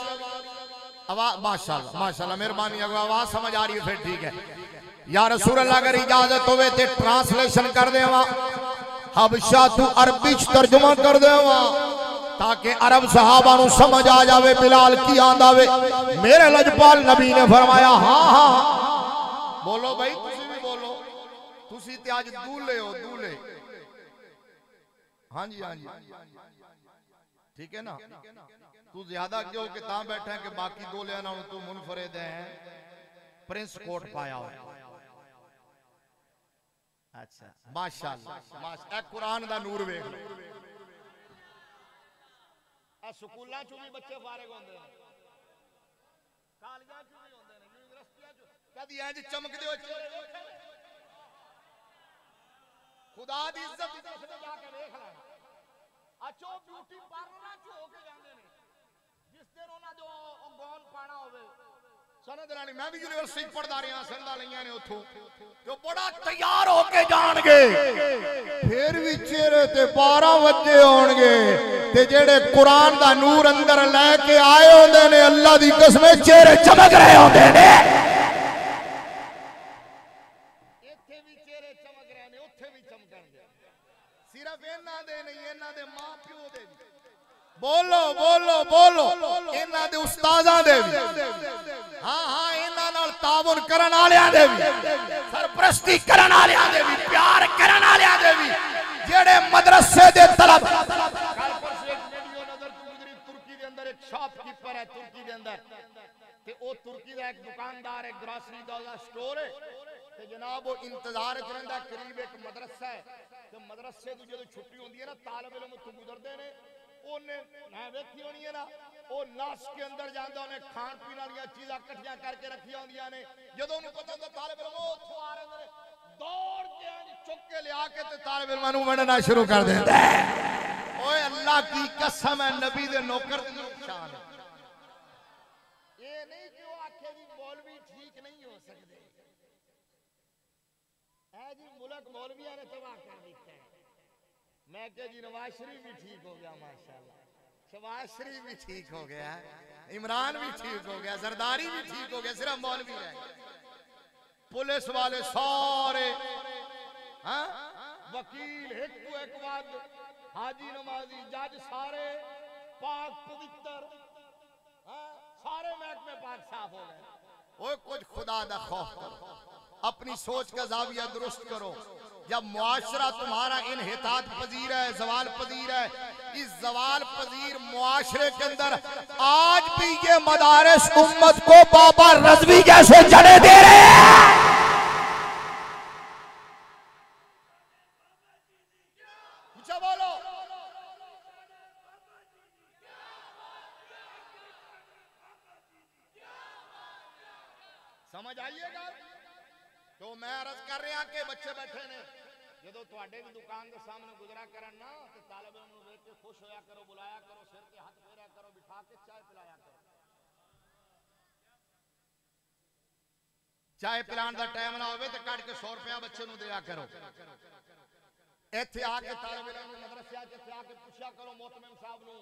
आवाज माशाल्लाह माशाल्लाह, मेहरबानी, आवाज समझ आ रही है, फिर ठीक है। या रसूल अल्लाह अगर इजाजत होवे ते ट्रांसलेशन कर देवा, हबशा तू अरबी च तर्जुमा कर देवा, ताकि अरब सहाबा नू समझ आ जावे बिलाल की आंदा वे। मेरे लजपाल नबी ने फरमाया हाँ हाँ, बोलो भाई, तुसी भी बोलो, तुसी ते आज दूल्हे हो, दूल्हे। हाँ जी, हाँ जी, ठीक है ना। तू ज्यादा क्यों कि ता बैठा है कि बाकी दो लेना तू मुनफरिद है, प्रिंस कोट पाया हो। अच्छा माशाअल्लाह, माशाअल्लाह, कुरान दा नूर वेख लो। स्कूलों चो भी बच्चे फारिग होंदे ने, कॉलेजां चो भी होंदे ने, यूनिवर्सिटियां चो कदी इंज चमकदे हो खुदा दी इज्जत इसने जाके देख लेना। अच्छो ब्यूटी पार्लर चो होके जांदे ने, जिस दिन उन्हां दो गौन पाना होवे। सनद रानी मैं भी यूनिवर्सिटी पढ़दा रहा, सनदा लईयां ने उथों, जो बड़ा तैयार होके जाणगे, फिर भी चेहरे ते 12 वजे होणगे, ते जेड़े कुरान दा नूर अंदर लेके आए होंदे ने, अल्लाह दी कसम चेहरे चमक रहे होंदे ने। इत्थे इत्थे भी चेहरे चमक रहे ने उत्थे भी चमकणगे सिर्फ इन्हां दे नहीं इन्हां दे मां प्यो दे भी बोलो बोलो बोलो इन्हां दे उस्तादां दे भी हां हां इन्हां नाल तावन करन वालियां दे भी सरपरस्ती करन वालियां दे भी प्यार करन वालियां दे भी जेड़े मदरसे दे तलब कल परसों एक वीडियो नजर गुजरी तुर्की दे अंदर एक शॉपकीपर है तुर्की दे अंदर ते ओ तुर्की दा एक दुकानदार है ग्रोसरी दा स्टोर है ते जनाब वो इंतजार च रहिंदा करीब एक मदरसा है ते मदरसे तो जदों छुट्टी होंदी है ना तालिब इल्म उत्थों गुजरदे ने ओने मैं वेखी होनी है ना ओ नाश के अंदर जांदा ओने खान पीन वाली चीज़ां इकट्ठियां करके रखियां होंदियां ने जदों उन्हें पता होंदा तालिब इल्म उत्थों आ रहे ने दौड़ के चुक के लिया के ते तालिब इल्मां नूं वंडना शुरू कर देंदा है ओए अल्लाह की कसम है नबी दे नौकर दी शान है ये नहीं कि वो आखे जी मौलवी ठीक नहीं हो सकते ऐ जी मुल्क मौलवियां ने तबाह कर दिया है मैं कह जी नवाज शरीफ भी ठीक हो गया माशाल्लाह शहबाज शरीफ भी ठीक हो गया इमरान भी ठीक हो गया जरदारी भी ठीक हो गया सिर्फ मौलवी रह गए पुलिस वाले सारे हाँ वकील एक तो एक बाद हाजी नमाजी जज सारे पाक पवित्र सारे महकमे पाक साफ हो गए ओए कुछ खुदा दा खौफ करो अपनी सोच का जाविया दुरुस्त करो जब मुआशरा तुम्हारा इन्हितात पजीर है जवाल पजीर है इस जवाल पजीर मुआशरे के अंदर आज भी ये मदारिस उम्मत को बाबा रज़वी जैसे जड़े दे रहे हैं बोलो समझ आइएगा तो मैं अर्ज कर रहा कि बच्चे बैठे ने जो तुहाडे भी दुकान के सामने गुजरा करन ना तो तालिब इल्म नूं देख के खुश होया करो बुलाया करो सिर के हाथ फेरा करो बिठा के चाय पिलाया करो चाय पिलाने का टाइम ना होवे तो कट के 100 रुपया बच्चे नूं दिया करो इत्थे आके तालिब इल्म नूं मदरसे च इत्थे आके पूछा करो मोहतमिम साहब नूं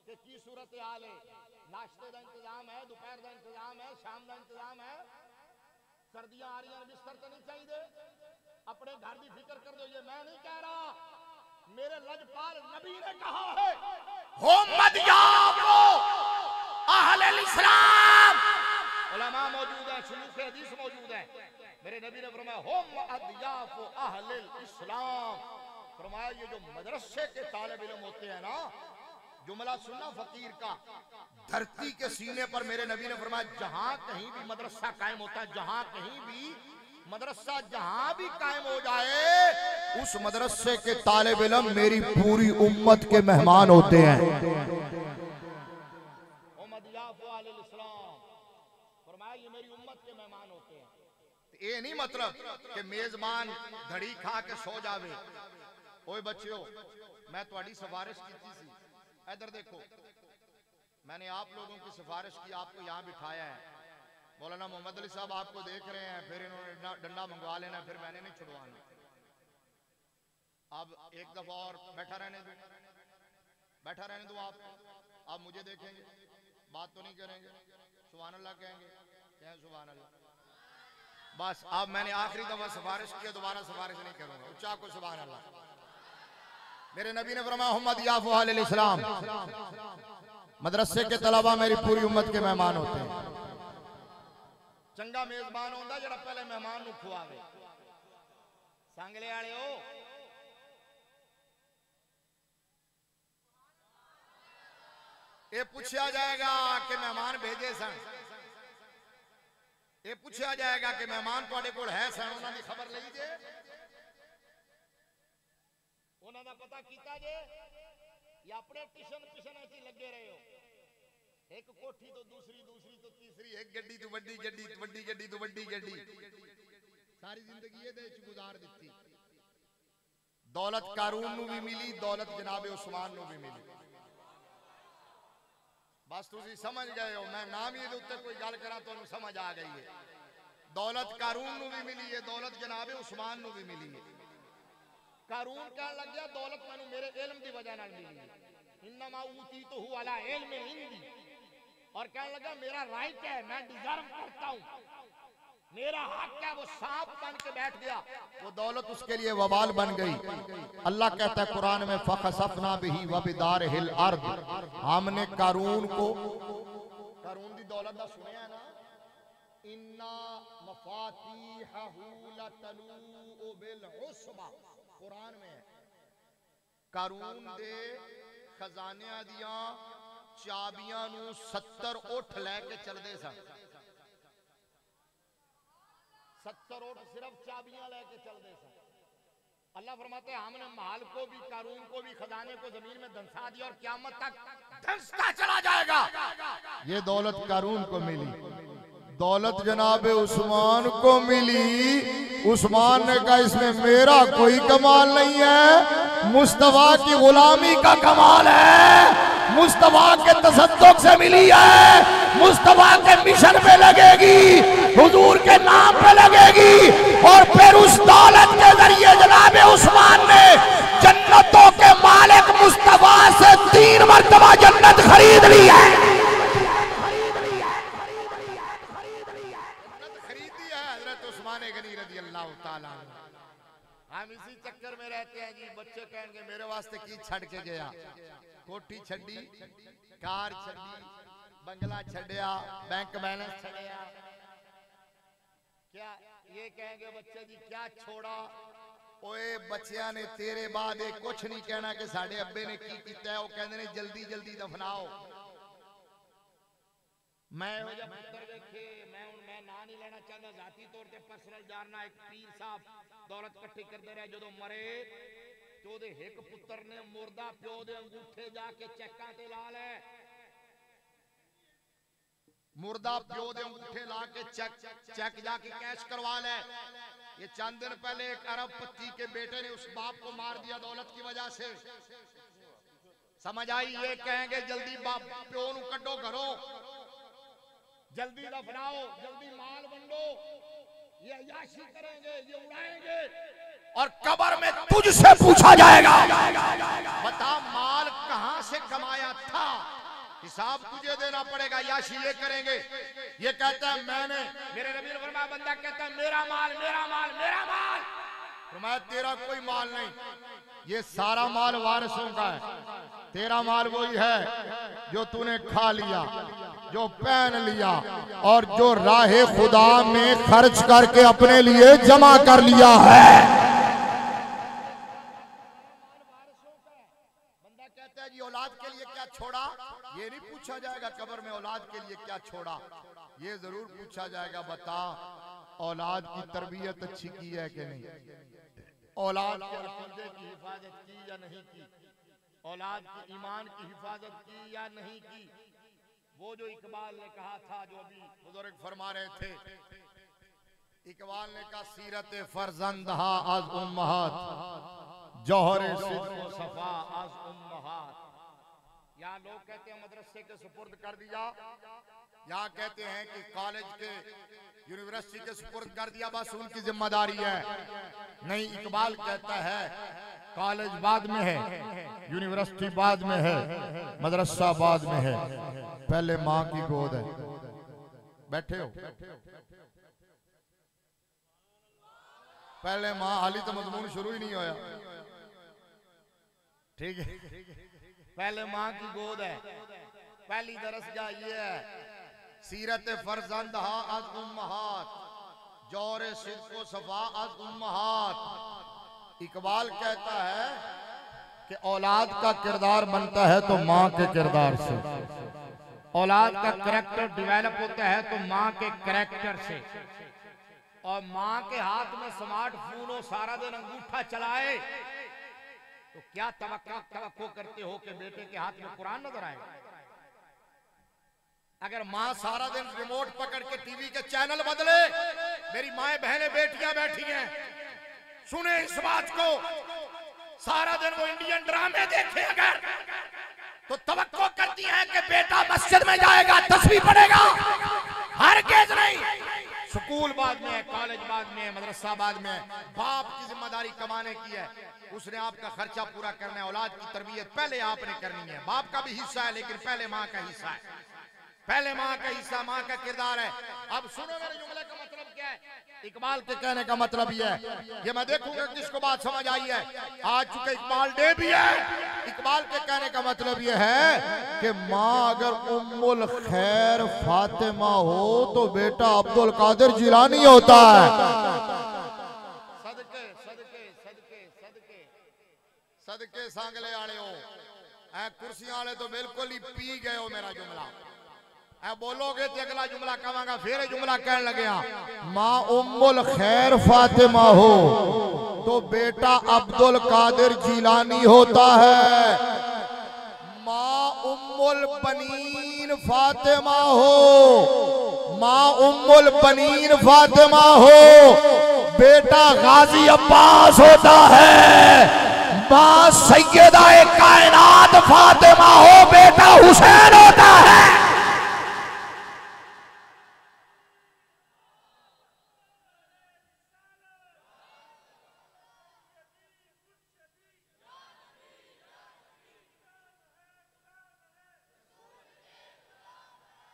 कि की सूरत हाल है नाश्ते का इंतजाम है दोपहर का इंतजाम है शाम का इंतजाम है सर्दियां आ रही हैं बिस्तर तो नहीं चाहिए अपने घर की फिक्र कर दो ये मैं नहीं कह रहा मेरे लजपाल नबी ने कहा है हो मदयाफो अहले इस्लाम उलमा मौजूद है शुरूह हदीस मौजूद है मेरे नबी ने फरमाया हो मदयाफो अहले इस्लाम फरमाया ये जो मदरसे के तालिब इल्म होते हैं ना जुमला सुनना फकीर का धरती के सीने पर मेरे नबी ने फरमाया जहां कहीं भी मदरसा कायम होता है जहां कहीं भी मदरसा जहां भी कायम हो जाए उस मदरसे के तालिब इल्म मेरी पूरी उम्मत के मेहमान होते हैं फरमाया ये मेरी उम्मत के मेहमान होते हैं ये नहीं मतलब कि मेजबान घड़ी खा के सो जावे ओए बच्चों मैं तुम्हारी सिफारिश की थी इधर देखो मैंने आप लोगों की सिफारिश की आपको यहाँ बिठाया है मौलाना मोहम्मद अली साहब आपको देख रहे हैं फिर इन्होंने डंडा मंगवा लेना फिर मैंने नहीं छुड़वाना अब एक दफा और बैठा रहने दो आप मुझे देखेंगे बात तो नहीं करेंगे सुभान अल्लाह कहेंगे क्या सुभान अल्लाह बस अब मैंने आखिरी दफा सिफारिश की दोबारा सिफारिश नहीं करूंगा उच्चा को सुभान अल्लाह मेरे नबी ने फरमाया मोहम्मद याफो अहले इस्लाम मदरसे के तलबा मेरी पूरी उम्मत के मेहमान होते हैं चंगा मेजबान होंदा जड़ा पहले मेहमान नूं खुआवे सांगले वालेओ ये पूछा जाएगा कि मेहमान भेजे सन ये पूछा जाएगा कि मेहमान तुहाडे कोल है सन उन्हां दी खबर लई जे उन्हां दा पता कीता जे या अपने टिशन पिशन च लगे रहे हो एक कोठी तो दूसरी तो तीसरी एक गड्डी तो वड्डी गड्डी तो वड्डी गड्डी सारी जिंदगी ये दे गुजार दी दौलत कारून नू भी मिली दौलत जनाबे उस्मान नू भी मिली बस तुसी समझ गए हो मैं नाम ही दे उत्ते कोई गल करा तो समझ आ गई है दौलत कारून नू भी मिली है दौलत जनाबे उस्मान नू भी मिली है कारून कह लग गया दौलत मैनू मेरे इल्म की वजह नाल मिली है इन्नमा ऊतीतुहु अला इल्मिन इंदी और कहने लगा मेरा राइट है मैं डिजर्व करता हूं मेरा हक है, वो सांप बन के बैठ गया, वो दौलत उसके लिए वबाल बन गई। अल्लाह कहता है कुरान में फखसफना बिही व बिदारिहिल अर्द, हमने कारून को, कारून दी दौलत दा सुनिया है ना, इन्ना मफातीहहु लतनू बिल उस्बा, कुरान में है। कारून दे खजानियां दिया चाबियां नू 70 उठ लैके चलदे सन, 70 उठ सिर्फ चाबियां लेके चलदे सन। अल्लाह फरमाते हैं हमने माल को भी, कारून को भी, खजाने को जमीन में धंसा दिया और क़यामत तक धंसता चला जाएगा। ये दौलत कारून को मिली, दौलत जनाब उस्मान को मिली। उस्मान ने कहा इसमें मेरा कोई कमाल नहीं है, मुस्तफा की गुलामी का कमाल है, मुस्तफा के तसद्दुक से मिली है, मुस्तफा के मिशन पे लगेगी, हुजूर के नाम पे लगेगी। और फिर उस दौलत के जरिए जनाब उस्मान ने जन्नतों के मालिक मुस्तफा से 3 मरतबा जन्नत खरीद ली है। हम इसी चक्कर में रहते हैं जी, बच्चे कहेंगे मेरे वास्ते की छड़ के गया, कोठी छड़ी, कार छड़ी, बंगला छड़िया, बैंक बैलेंस छड़िया, क्या ये कहेंगे बच्चे जी क्या छोड़ा? ओए बच्चिया ने तेरे बाद एक कुछ नहीं कहना कि साडे अब्बे ने की कीता है, वो कहंदे ने जल्दी जल्दी दफनाओ। मैं जब पुत्र देखे, मैं ना नहीं लेना चाहता, जाती तौर पे पर्सनल जानना, एक पीर साहब दौलत इकट्ठी करते रहे, जो मरे तो दे एक पुत्र ने मुर्दा प्यो दे अंगूठे जाके चेका ते ला ले, मुर्दा प्यो दे अंगूठे ला के चेक जाके कैश करवा ले। ये चंद दिन पहले एक अरबपति के बेटे ने उस बाप को मार दिया दौलत की वजह से। समझ आई? ये कहेंगे जल्दी बाप प्यो नु कड्डो घरों, जल्दी दफनाओ, जल्दी माल बंडो, ये अयाशी करेंगे, ये उड़ाएंगे और कब्र में तुझसे पूछा जाएगा बता माल कहां से कमाया था, हिसाब तुझे देना पड़ेगा। याशी ये करेंगे, ये कहता है मैंने, मेरे नबी ने फरमाया बंदा कहता है मेरा माल मेरा माल मेरा माल, फरमाया तेरा कोई माल नहीं, ये सारा माल वारिसों का है, तेरा माल वही है जो तूने खा लिया, जो पहन लिया और जो राहे खुदा में खर्च करके अपने लिए जमा कर लिया है। बंदा कहता है जी औलाद के लिए क्या छोड़ा, ये नहीं पूछा जाएगा कब्र में औलाद के लिए क्या छोड़ा, ये जरूर पूछा जाएगा बता औलाद की तरबियत अच्छी की है कि नहीं, औलाद के अकीदे की हिफाजत की या नहीं की, औलाद के ईमान की हिफाजत की या नहीं की। वो जो इकबाल ने कहा था, जो अभी बुजुर्ग फरमा रहे थे, इकबाल ने कहा सीरत फरजंदहा आज उम्महात, जौहर सिद्क़ सफा आज उम्महात। यहाँ लोग कहते हैं मदरसे के सुपुर्द कर दिया, यहाँ कहते हैं कि कॉलेज के यूनिवर्सिटी के सुपुर्द कर दिया, बस उनकी जिम्मेदारी है। नहीं, इकबाल कहता है कॉलेज बाद में है, यूनिवर्सिटी बाद में है, मदरसा बाद में है, पहले माँ की गोद है। बैठे हो, पहले माँ, हाली तो मजमून शुरू ही नहीं होया, ठीक है, पहले माँ की गोद है, पहली दरसगाह ये है, सीरत फरजंदहा अज उम्महात, जौरे सिद्क़ो सफा अज उम्महात। इकबाल कहता है कि औलाद का किरदार बनता है तो माँ के किरदार से, औलाद का करैक्टर डेवलप होता है तो माँ के करैक्टर से। और माँ के हाथ में स्मार्टफोन हो, सारा दिन अंगूठा चलाए, तो क्या तवक्को करते हो कि बेटे के हाथ में कुरान नजर आएगा? अगर माँ सारा दिन रिमोट पकड़ के टीवी के चैनल बदले, मेरी माएं बहनें बेटियां बैठी हैं, सुने इस बात को, सारा दिन वो इंडियन ड्रामे देखे अगर, तो तवक्को करती है कि बेटा मस्जिद में जाएगा, तस्बीह पढ़ेगा। हरगिज़ नहीं। स्कूल बाद में है, कॉलेज बाद में है, मदरसा बाद में है। बाप की जिम्मेदारी कमाने की है, उसने आपका खर्चा पूरा करना है। औलाद की तरबियत पहले आपने करनी है। बाप का भी हिस्सा है, लेकिन पहले माँ का हिस्सा है, पहले माँ का हिस्सा, माँ का किरदार है। अब सुनो मेरे जुमले का मतलब इकबाल के कहने का मतलब ये है, ये मैं देखूंगा किसको बात समझ आई है। आज चूंकि इकबाल डे भी है, इकबाल के कहने का मतलब ये है कि माँ अगर उम्मुल खैर फातिमा हो तो बेटा अब्दुल कादिर जिलानी होता है। सदके सदके सदके सदके सदके सांगले आले हो, कुर्सियां वाले तो बिल्कुल ही पी गए हो मेरा जुमला। बोलोगे तो अगला जुमला कहांगा, फिर जुमला कहने लगे माँ उम्मुल खैर फातिमा हो तो बेटा अब्दुल कादिर जिलानी होता है। माँ उम्मुल बनीन फातिमा हो, माँ उम्मुल बनीन फातिमा हो बेटा गाजी अब्बास होता है। माँ सैयदा कायनात फातिमा हो बेटा हुसैन होता है।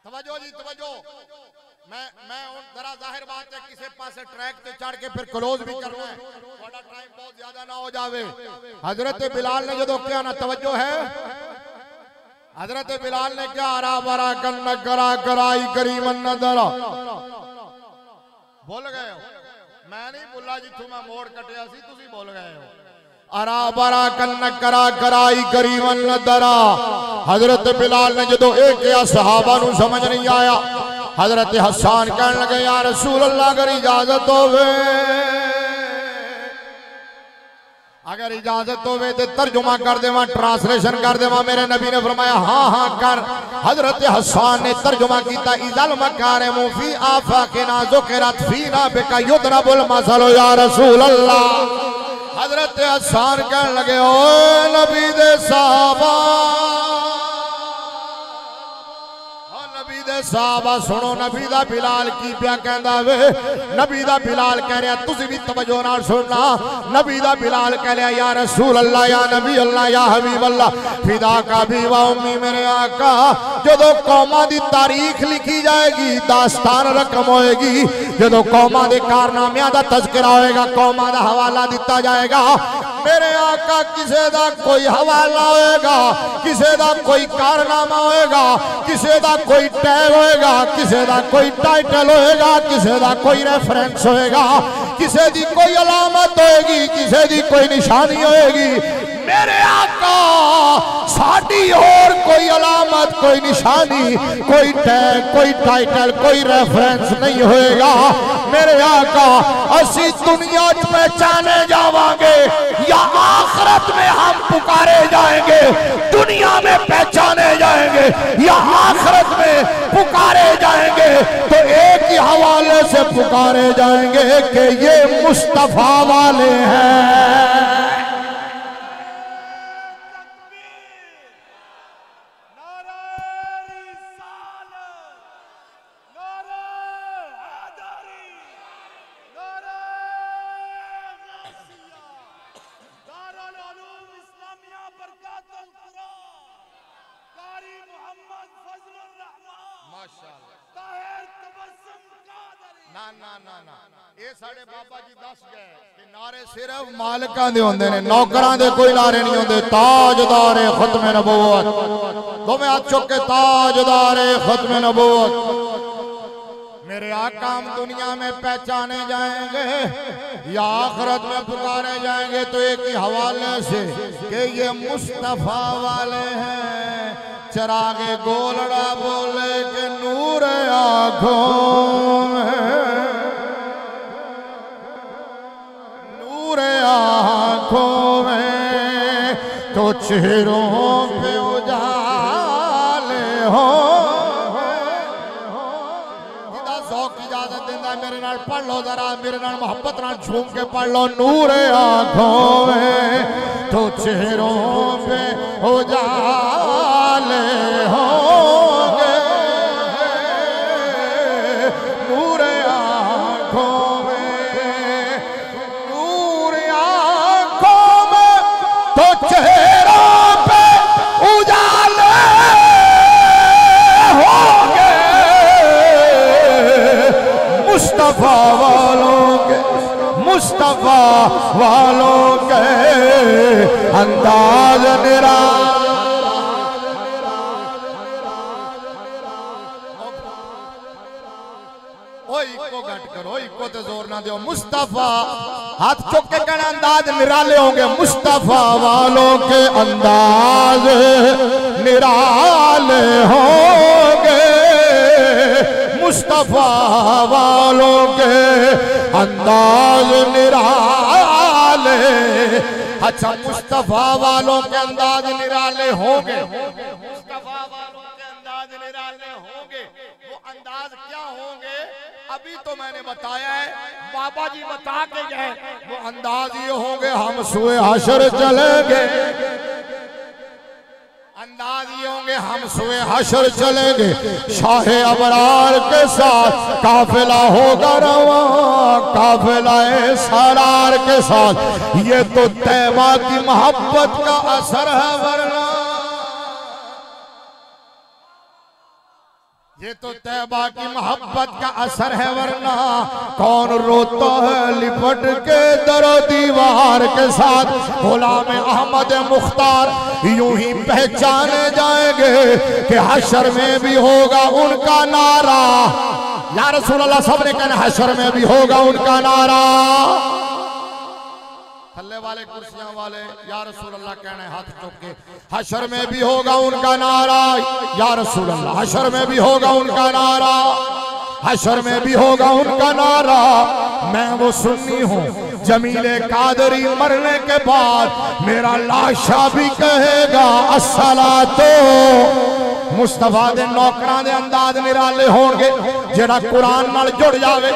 तवज्जो जी तवज्जो, मैं जरा जाहिर बात है किसी पास ट्रैक पे चढ़ के फिर क्लोज भी करना है, थोड़ा टाइम बहुत ज्यादा ना हो जावे। हजरत बिलाल ने जो क्या ना तवज्जो है, हजरत बिलाल ने क्या आरा बरा कन्न करा कराई करीमन नदरा बोल गए हो, मैं नहीं बोला जी तुम्हें मोड़ कटिया सी, तुसी बोल गए हो। अरा बरा कन्न करा कराई करीमन नदरा। हजरत बिलाल ने जो एक सहाबा नू समझ नहीं आया, हजरत हसन कहने लगे या रसूल अल्लाह अगर इजाजत होवे, अगर इजाजत होवे तो तर्जुमा कर देवा, ट्रांसलेशन कर देवा। मेरे नबी ने फरमाया हाँ हाँ कर। हजरत हसन ने तर्जुमा किया इजल मकारिमु फी आफाकिना ज़ुकिरत फीना बिका युदरबुल मसल या रसूल अल्लाह। हजरत हसन कहने लगे ओ नबी दे साहबा, नबी दे साहबा सुनो नबी दा बिलाल की प्या कहंदा वे। नबी दा बिलाल कह रहा तुसी भी तवज्जो नाल सुनना। नबी दा बिलाल कह रहा या रसूल अल्लाह या नबी अल्लाह या हबीब अल्लाह फिदा का भी वा उम्मी मेरे आका। जदों कौमां दी तारीख लिखी जाएगी, दास्तान रकम होएगी, जदों कौमां दे कारनामियां दा तज़किरा होएगा, कौमां दा हवाला दिता जाएगा, मेरे आका किसे दा कोई हवाला होएगा, किसे दा कोई कारनामा होएगा, किसे दा कोई टैग होएगा, किसे दा कोई टाइटल होएगा, किसे दा कोई रेफरेंस होएगा, किसे दी कोई अलामत होएगी, किसे दी कोई निशानी होएगी। मेरे आका साड़ी और कोई अलामत, कोई निशानी, कोई टैग, कोई टाइटल, कोई रेफरेंस नहीं होएगा। मेरे आका असी दुनिया च पहचाने जावांगे या आखिरत में हम पुकारे जाएंगे। दुनिया में पहचाने जाएंगे या आखिरत में पुकारे जाएंगे तो एक ही हवाले से पुकारे जाएंगे कि ये मुस्तफा वाले हैं। ना ना ना ना ये साढ़े बाबा जी दस गए कि नारे सिर्फ मालिकां दे होंदे ने, नौकरां दे कोई नारे नहीं होंदे। ताजदारे खत्म नबूवत, दोवें हाथ चुक के ताजदारे खत्म नबूवत। मेरे आका हम दुनिया में पहचाने जाएंगे या आखिरत में पुकारे जाएंगे तो एक ही हवाले से कि ये मुस्तफा वाले हैं। चरागे गोलड़ा बोले कि नूर आँखों में, नूर आँखों में तो चेहरों पे उजाले हो। इजाजत देता मेरे नाल पढ़ लो जरा, मेरे नाल मोहब्बत नाल झूम के पढ़ लो। नूर आँखों में तो चेहरों पे उजाले होंगे, नूर आँखों में, नूर आँखों में तो चेहरों पे उजाले होंगे। मुस्तफा मुस्तफा वालों के अंदाज निराले। इको घट करो, इको तो जोर ना दो। मुस्तफा हाथ चुक के कहना अंदाज निराले होंगे। मुस्तफा वालों के अंदाज निराले होंगे। मुस्तफा वालों के अंदाज निराले। अच्छा मुस्तफा वालों के अंदाज निराले होंगे। मुस्तफा वालों के अंदाज निराले होंगे। वो अंदाज क्या होंगे अभी तो मैंने बताया है, बाबा जी बता के गए। वो अंदाज ये होंगे हम सुए हशर चलेंगे। अंदाज ये होंगे हम सुए हशर चलेंगे। शाहे अबरार के साथ काफिला होगा रवा, काफिला सरार के साथ। ये तो तैबा की मोहब्बत का असर है वरना, ये तो तैबा की मोहब्बत का असर है वरना कौन रोता है लिपट के दरो दीवार के साथ। गुलाम अहमद मुख्तार यूं ही पहचाने जाएंगे कि हशर में भी होगा उनका नारा। या रसूल अल्लाह सबने कहना हशर में भी होगा उनका नारा। थल्ले वाले कुर्सियां वाले या रसूल अल्लाह कहने हाथ चुक के हशर में भी होगा उनका नारा। या रसूल अल्लाह हशर में भी होगा उनका नारा। हशर में भी होगा उनका नारा। मैं वो सुन्नी हूँ जमीले कादरी मरने के बाद मेरा लाशा भी कहेगा अस्सलातो। मुस्तफा दे नौकरां दे अंदाज निराले होंगे। जेड़ा कुरान नाल जुड़ जावे,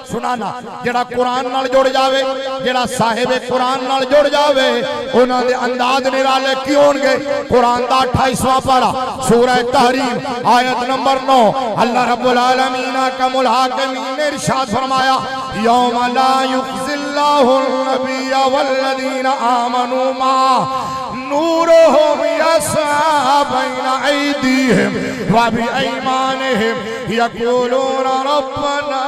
सुना ना, जेड़ा कुरान नाल जुड़ जावे, जेड़ा साहिब कुरान नाल जुड़ जावे, उन्हां दे अंदाज निराले की होणगे। कुरान दा 28वां पारा सूरह तहरीम आयत नंबर 9 अल्लाह रब्बुल आलमीन का मुल्हाकिमीन ने इरशाद फरमाया यौम ला युखजिल्लाहुन नबिय्य वल्लज़ीना आमनू मा नूरुहुम यस्आ बैना ऐदीहिम व बिअयमानिहिम यक़ूलूना रब्बना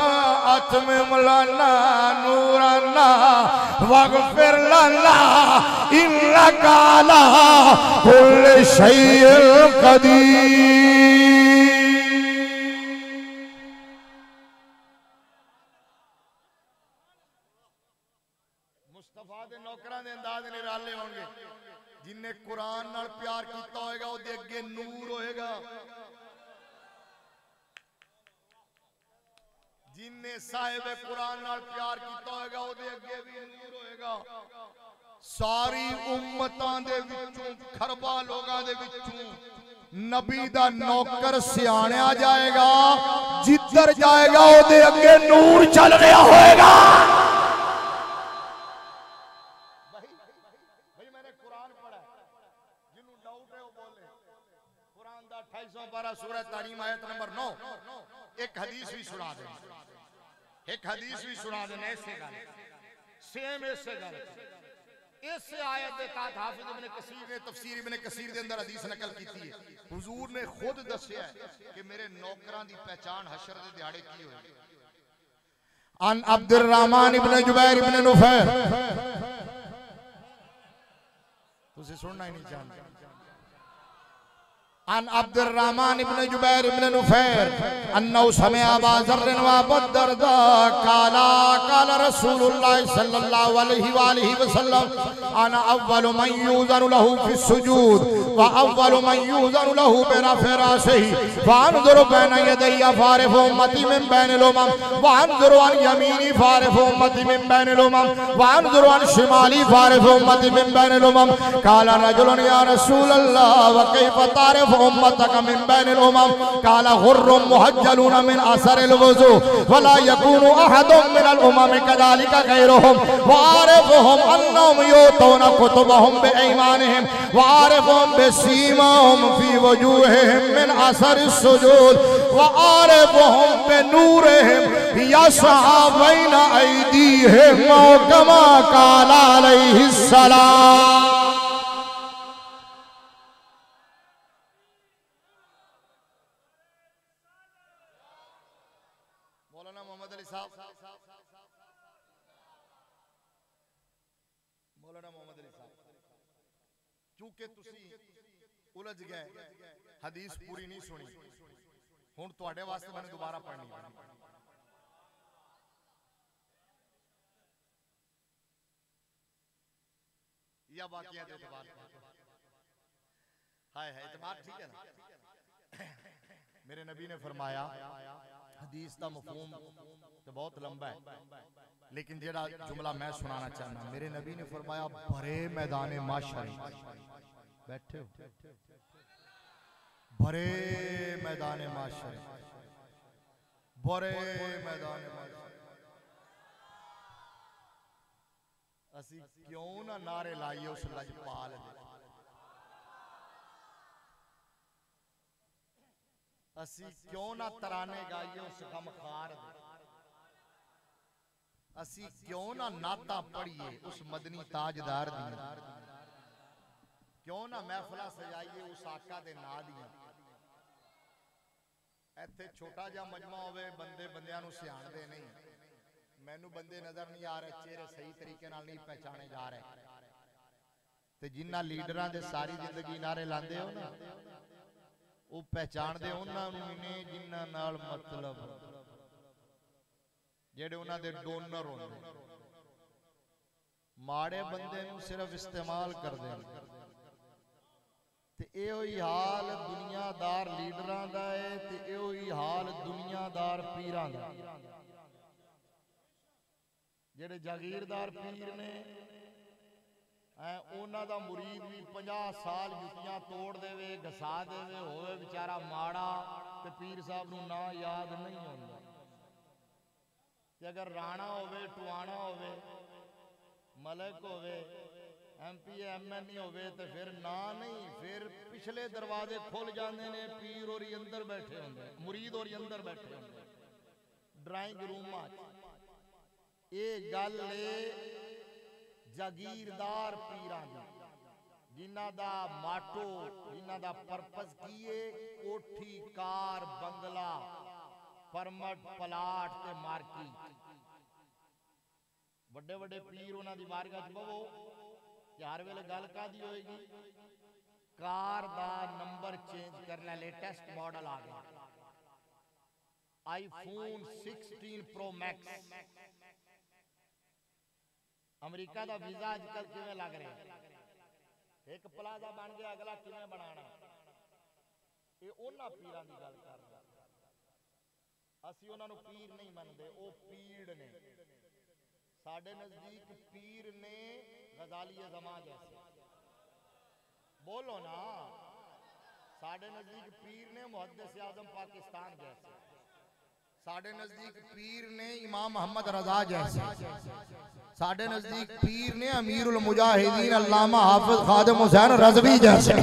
अतमिम लना नूरना वग़फिर लना इन्नका अला कुल्लि शैइन क़दीर। मुस्तफा दे नौकरां दे अंदाज निराले होंगे। जिन्हें कुरान नाल प्यार किया होगा उहदे अगे नूर होएगा। जिन्हें साहिब कुरान नाल प्यार किया होगा उहदे अगे भी नूर होएगा। सारी उम्मतां दे विचों खरबा लोगां दे विचों नबी दा नौकर सियाणिया जाएगा। जिधर जाएगा उहदे अगे नूर चल रहा होएगा। सूरह तारीम आयत नंबर 9 एक हदीस भी सुना दे, एक हदीस भी सुना देना। ऐसे गल सेम ऐसे गल इस आयत के तहत हाफिज इब्न कसीर ने तफसीर इब्न कसीर के अंदर हदीस नकल की है। हुजूर ने खुद दस्या कि मेरे नौकरां दी पहचान हशर दे दिहाड़े की होगी। अन अब्दुर्रहमान इब्न जुबैर इब्न नुफैर, तुझे सुनना ही नहीं चाहते। अन अब्दुर्रहमान इब्न जुबैर इब्न नुफैर अन्नहु समिअ अबा ज़र्र व अबा दर्दा काला काला रसूलुल्लाह सल्लल्लाहु अलैहि वसल्लम अना अव्वलु मन युज़नु लहु फि सुजूद व अव्वलु मन युज़नु लहु बिरफ़ि रासिही व अनज़ुरु बैन यदैया फ़ारिफ़ु उम्मती मिन बैनिल उमम व अनज़ुरु अन यमीनी फ़ारिफ़ु उम्मती मिन बैनिल उमम व अनज़ुरु अन शिमाली फ़ारिफ़ु उम्मती मिन बैनिल उमम। काला रजुलन या रसूलल्लाह व कैफ़ तारिफ़ु उम्मतक मिन बैनिल उमम काला गुर्रुम मुहज्जलून मिन असरिल वुज़ू वला यकूनु अहदुम मिनल उमम कज़ालिका गैरुहुम व आरिफ़ुहुम अन्नहुम यूतूना कुतुबहुम बिअयमानिहिम व आरिफ़ुहुम बिसीमाहुम फी वजूहिहिम मिन असरिस सुजूद व आरिफ़ुहुम बिनूरिहिम यस्आ बैना ऐदीहिम कमा क़ाला अलैहिस सलाम। क्योंकि तुसी उलझ गए, हदीस पूरी नहीं सुनी, हुण तुहाडे वास्ते मैंने दोबारा पढ़नी है। या बाकियां दे एतबार, हाय हाय एतबार ठीक है ना। मेरे नबी ने फरमाया, हदीस का मफहूम तो बहुत लंबा है, लेकिन जेड़ा जुमला मैं सुनाना चाहना, मेरे नबी ने फरमाया भरे मैदान माशर, बैठे हो भरे मैदान माशर, भरे मैदान माशर, असी क्यों ना नारे लाइए उस लजपाल दे, असी क्यों ना तराने गाइए उस गमखार दे, असी क्यों ना नाता पढ़िए उस मदनी ताजदार दी, क्यों ना महफिल सजाइए उस आका दे ना दियां। इत्थे छोटा जा मजमा होवे, बंदे बंदियां नूं सियाणदे नहीं, मैनू बंदे नजर नहीं आ रहे, चेहरे सही तरीके नाल नहीं पहचाने जा रहे, ते जिन्हां लीडरां दे सारी जिंदगी नारे लांदे हो ना, वो पहचानदे उन्हां नूं ने जिन्हां नाल मतलब जेड़े उन्हां दे डोनर होंदे, माड़े बंदे नूं सिर्फ इस्तेमाल करदे ने। ते इहो ही हाल दुनियादार लीडरां दा है, ते इहो ही हाल दुनियादार पीरां दा। जेड़े जागीरदार पीर ने, उन्हां दा मुरीद भी 50 साल जुतियां तोड़ देवे, घसा देवे, होवे बेचारा माड़ा, ते पीर साहब नूं ना याद नहीं होंदा। ते अगर राणा होवे, टुआना होवे, मलक होवे, MP MN होवे, तो फिर ना नहीं, फिर पिछले दरवाजे खुल जाते ने, पीर और अंदर बैठे होंगे, मुरीद और अंदर बैठे होंगे ड्राइंग रूम। ये गल जागीरदार पीरां दी, जिन्हां दा माटो, जिन्हां दा परपस की है, कोठी कार बंगला परमट पलाट ते मार्की। बड़े बड़े पीर उन्हां दी बारगाह च बवो कि हर वेले गल कादी होएगी, कार दा नंबर चेंज करना, लेटेस्ट मॉडल आ गया iPhone 16 Pro Max, अमेरिका का वीजा आजकल किवें लग रहा है, एक प्लाजा बन गया, अगला किवें बनाना, ये उन्हां पीरां दी गल कर रहा। असी उन्हां नूं पीर नहीं मनदे, वो पीड़ ने। साडे नजदीक पीर ने गजाली ज़मा जैसे, बोलो ना, साडे नजदीक पीर ने मुहद्दिस आज़म पाकिस्तान जैसे, साडे नजदीक पीर ने इमाम मोहम्मद रजा जैसे, साडे नजदीक पीर ने अमीरुल मुजाहिदीन अल्लामा हाफिज खादिम हुसैन रज़वी जैसे।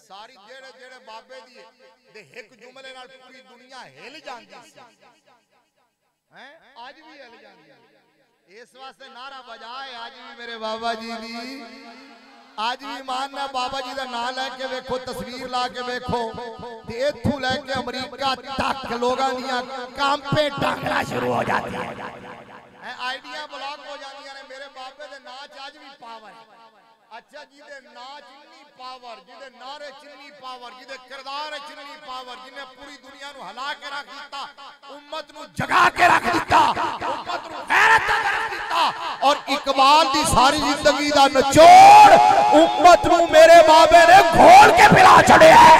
सारी जेड़े जेड़े बाबे दी दे एक जुमले नाल पूरी दुनिया हिल जांदी सी, हैं आज भी हिल जांदी है। इस वास्ते नारा बजाए आज भी मेरे बाबा जी दी, आज भी मानना बाबा जी दा नाम लेके वेखो, तस्वीर ला के वेखो, ते इथों लेके अमेरिका तक लोगां दियां कांपे टांगना शुरू हो जाती है, आइडिया ब्लॉक हो जांदियां ने। मेरे बाबे दे नाच आज भी पावर है। अच्छा जिदे नाच इन्नी पावर, जिदे नारे चिन्नी पावर, जिदे किरदार चिन्नी पावर, जिन्हें पूरी दुनिया नू हिला के रख दिता, उम्मत नू जगा के रख दिता, उम्मत नू गैरत रख दिता, और इकबाल दी सारी जिंदगी दा निचोड़ उम्मत नू मेरे बाबे ने घोल के पिला छड़िया है।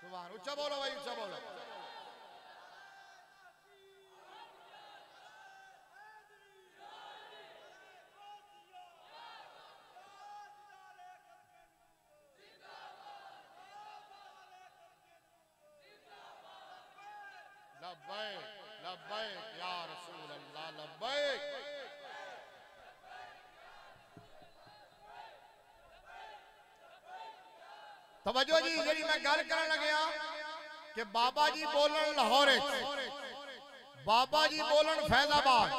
सुभान, ऊंचा बोलो भाई, ऊंचा बोलो। लब्बैक लब्बैक या रसूल अल्लाह, लब्बैक। तवज्जो जी, जी मैं गल करन लग्या कि बाबा जी बोलन लाहौर, बाबा जी बोलन फैजाबाद,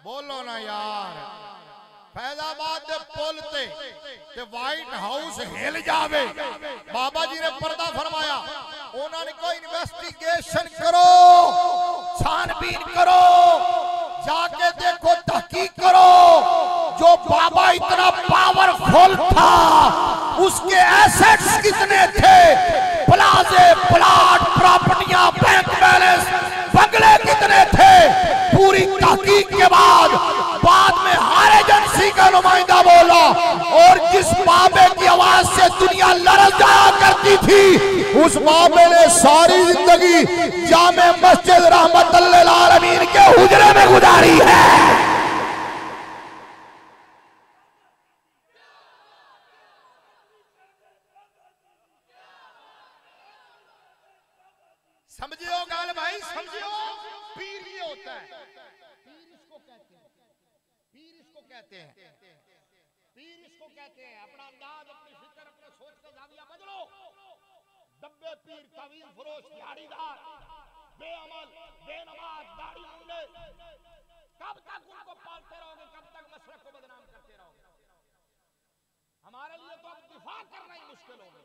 बोलो ना यार, फैजाबाद दे पुल ते व्हाइट हाउस हिल जावे। बाबा जी ने पर्दा फरमाया, उन्होंने कोई इन्वेस्टिगेशन करो, छानबीन करो, जाके देखो, तहकीक करो। जो बाबा इतना पावरफुल था, उसके एसेट्स कितने थे, प्लाजे, प्लाट, प्रॉपर्टियां, बैंक बैलेंस, बंगले कितने थे। पूरी तहकीक के बाद में हर एजेंसी का नुमाइंदा बोला, और जिस बाबे की आवाज से दुनिया लरज जाया करती थी, उस बाबे ने सारी जिंदगी जामे मस्जिद रहमतुल लिल आलमीन के हुजरे में गुजारी है। समझियो गाल भाई, समझियो। पीर ये होता है, पीर इसको कहते हैं, पीर इसको कहते हैं, पीर इसको कहते हैं। अपना अंदाज, अपनी फिक्र, अपने सोच का जाविया बदलो। डब्बे पीर, तावीज़ फरोश, दिहाड़ीदार, बेअमल, बेनमाज, दाढ़ी मुंडे, कब तक उनको पालते रहोगे? कब तक मसलक को बदनाम करते रहोगे? हमारे लिए तो अब दिफा करना ही मुश्किल हो गया।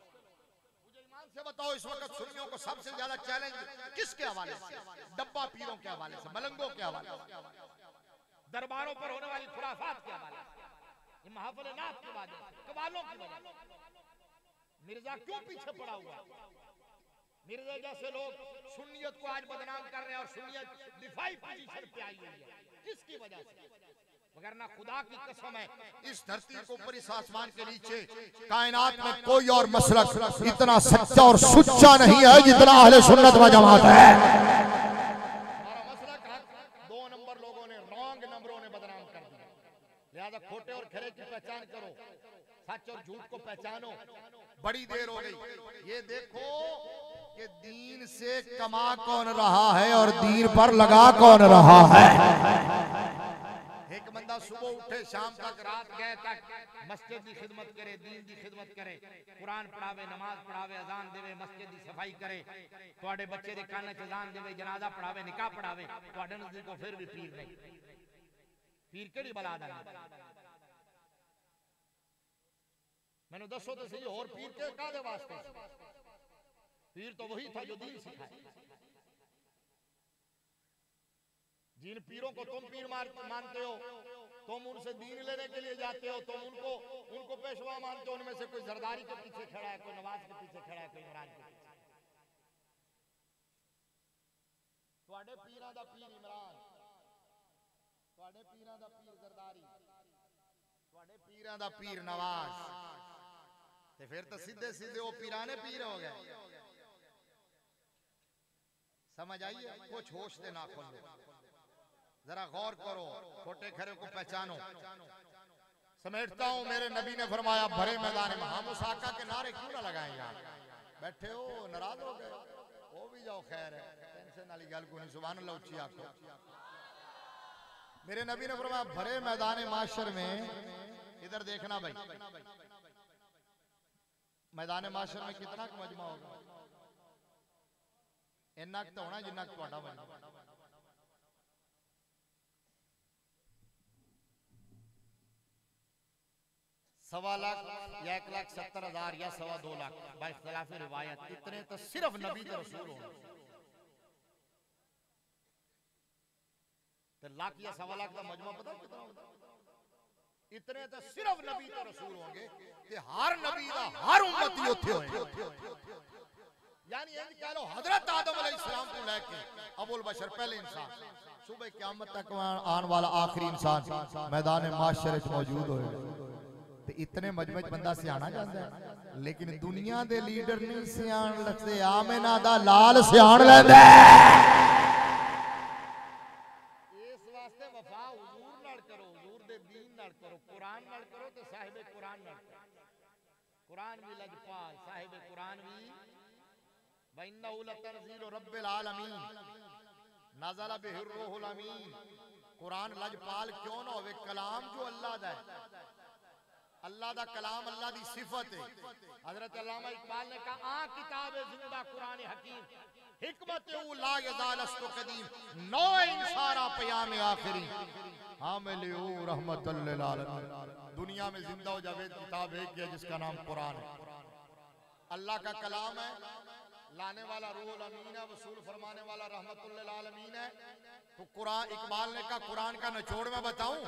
से बताओ, इस वक्त सुन्नियों को सबसे ज्यादा चैलेंज किसके हवाले से? डब्बा पीरों के हवाले से, मलंगों के हवाले से, दरबारों पर होने वाली खुराफात के हवाले से, महफिल नात की वजह से, कवालों की वजह से। मिर्जा क्यों पीछे पड़ा हुआ? मिर्जा जैसे लोग सुन्नियत को आज बदनाम कर रहे हैं, और सुन्नियत दिफाई पोजीशन पे आई हुई है। किसकी वजह से? वगरना खुदा की कसम है, इस धरती के ऊपर, इस आसमान के नीचे, कायनात में कोई और मसलक इतना सच्चा और सुच्चा नहीं है जितना अहले सुन्नत व जमात है। हमारा मसलक हक 2 नंबर लोगों ने, रॉन्ग नंबरों ने बदनाम कर दिया। लिहाजा खोटे और खरे की पहचान करो, सच और झूठ को पहचानो। बड़ी देर हो गई। ये देखो कि दीन से कमा कौन रहा है और दीन पर लगा कौन रहा है। एक बंदा सुबह उठे, शाम तक, रात गए तक मस्जिद की खिदमत करे, दीन की खिदमत करे, कुरान पढ़ावे, नमाज पढ़ावे, अजान देवे, मस्जिद की सफाई करे, तुहाडे बच्चे दे कान च अजान देवे, जनाजा पढ़ावे, निकाह पढ़ावे, तुहाडे नजदीक को फिर भी पीर नहीं। पीर केड़ी बला दा? मैंने दसो तो सही, और पीर के कादे वास्ते? पीर तो वही था जो दीन सिखाए। जिन पीरों को तुम पीर मानते हो, तुम उनसे दीन लेने के लिए जाते हो, तुम उनको पेशवा मानते हो। उनमें से कोई जरदारी के पीछे खड़ा है, कोई नवाज के पीछे खड़ा है, कोई इमरान के पीछे। तुहाडे पीरां दा पीर इमरान, तुहाडे पीरां दा पीर जरदारी, तुहाडे पीरां दा पीर नवाज, ते फिर तो सीधे सीधे वो पीराने पीर हो गए। समझ आइए? कुछ होश दे ना खोलो, जरा गौर करो, खोटे खरे को पहचानो। समेटता हूं, मेरे नबी ने फरमाया, भरे मैदान में। हम उस आका के नारे क्यों ना लगाएं यार? बैठे हो, नाराज हो गए, हो भी जाओ, खैर है, टेंशन वाली गल को नहीं। सुभान अल्लाह, उच्ची आखो। मेरे नबी ने फरमाया, भरे मैदान माशर में, इधर देखना भाई, मैदान माशर में कितना मजमा होगा? इन्ना तो होना जिन्ना तुहाडा बना। 1.25 लाख या 1,70,000 या 2.25 लाख, बाइख्तिलाफ रिवायत, इतने तो सिर्फ नबी के रसूल होंगे। तो लाख या 1.25 लाख का मजमा पता कितना होता? इतने तो सिर्फ नबी के रसूल होंगे कि हर नबी का हर उम्मती उत्थे होए। यानी ये कह लो, हजरत आदम अलैहिस्सलाम को लेके अबुल बशर पहले इंसान, सुबह क़यामत तक आने वाला आखिरी इंसान मैदान माशर में मौजूद होएगा। इतने मजमे बंदा सियाना जाता है, लेकिन दुनिया दे लीडर नहीं सियान लगते। आमिना दा लाल सियान लैंदा। इस वास्ते वफा हुजूर नाल करो, हुजूर दे दीन नाल करो, कुरान नाल करो, तो साहिब कुरान नाल करो। कुरान भी लजपाल, साहिब कुरान भी। व इन्नहु लतनज़ीलु रब्बिल आलमीन नज़ला बिहिर रूहुल अमीन। कुरान लजपाल क्यों ना होवे? कलाम जो अल्लाह दा है, अल्लाह दा कलाम, अल्लाह दी सिफत है। हजरत अल्लामा इकबाल ने कहा, आ किताब जिंदा कुरान हकीम, हिकमत ला यज़ालस्तु कदीम नौ इंसारा पयाम आखिरी हामिल रहमतुल लिल आलमीन। दुनिया में जिंदा हो जावेद किताब एक है जिसका नाम कुरान है, अल्लाह का कलाम है, लाने वाला रूहुल अमीन है, वसूल फरमाने वाला रहमतुल लिल आलमीन है। तो कुरान, इकबाल ने कहा कुरान का निचोड़ मैं बताऊं,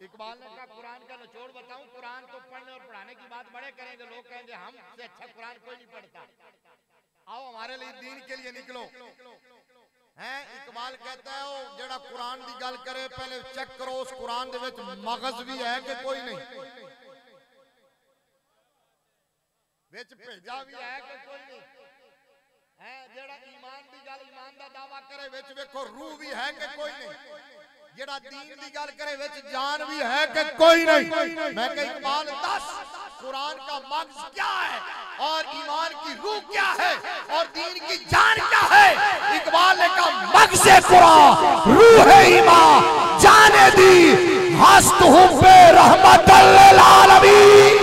इकबाल ने कहा कुरान का निचोड़ बताऊं। कुरान तो पढ़ने और पढ़ाने की बात बड़े करेंगे, लोग कहेंगे हमसे अच्छा कुरान कोई नहीं पढ़ता, आओ हमारे लिए दीन के लिए निकलो हैं। इकबाल कहता है वो जेड़ा कुरान की गल करे पहले चेक करो उस कुरान दे विच मगज भी है कि कोई नहीं, विच भेजा भी है कि कोई नहीं है। जेड़ा ईमान की गल, ईमान का दावा करे विच वेखो रूह भी है कि कोई नहीं, जेड़ा दीन की गल करे विच जान भी है कि कोई नहीं। मैं कह इकबाल दस कुरान का मगज क्या है और ईमान की रूह क्या है और दीन की जान क्या है। इकबाल ने कहा मगज कुरान रूह ईमान जाने दी हस्त हूं पे रहमतुल लिल आलमीन।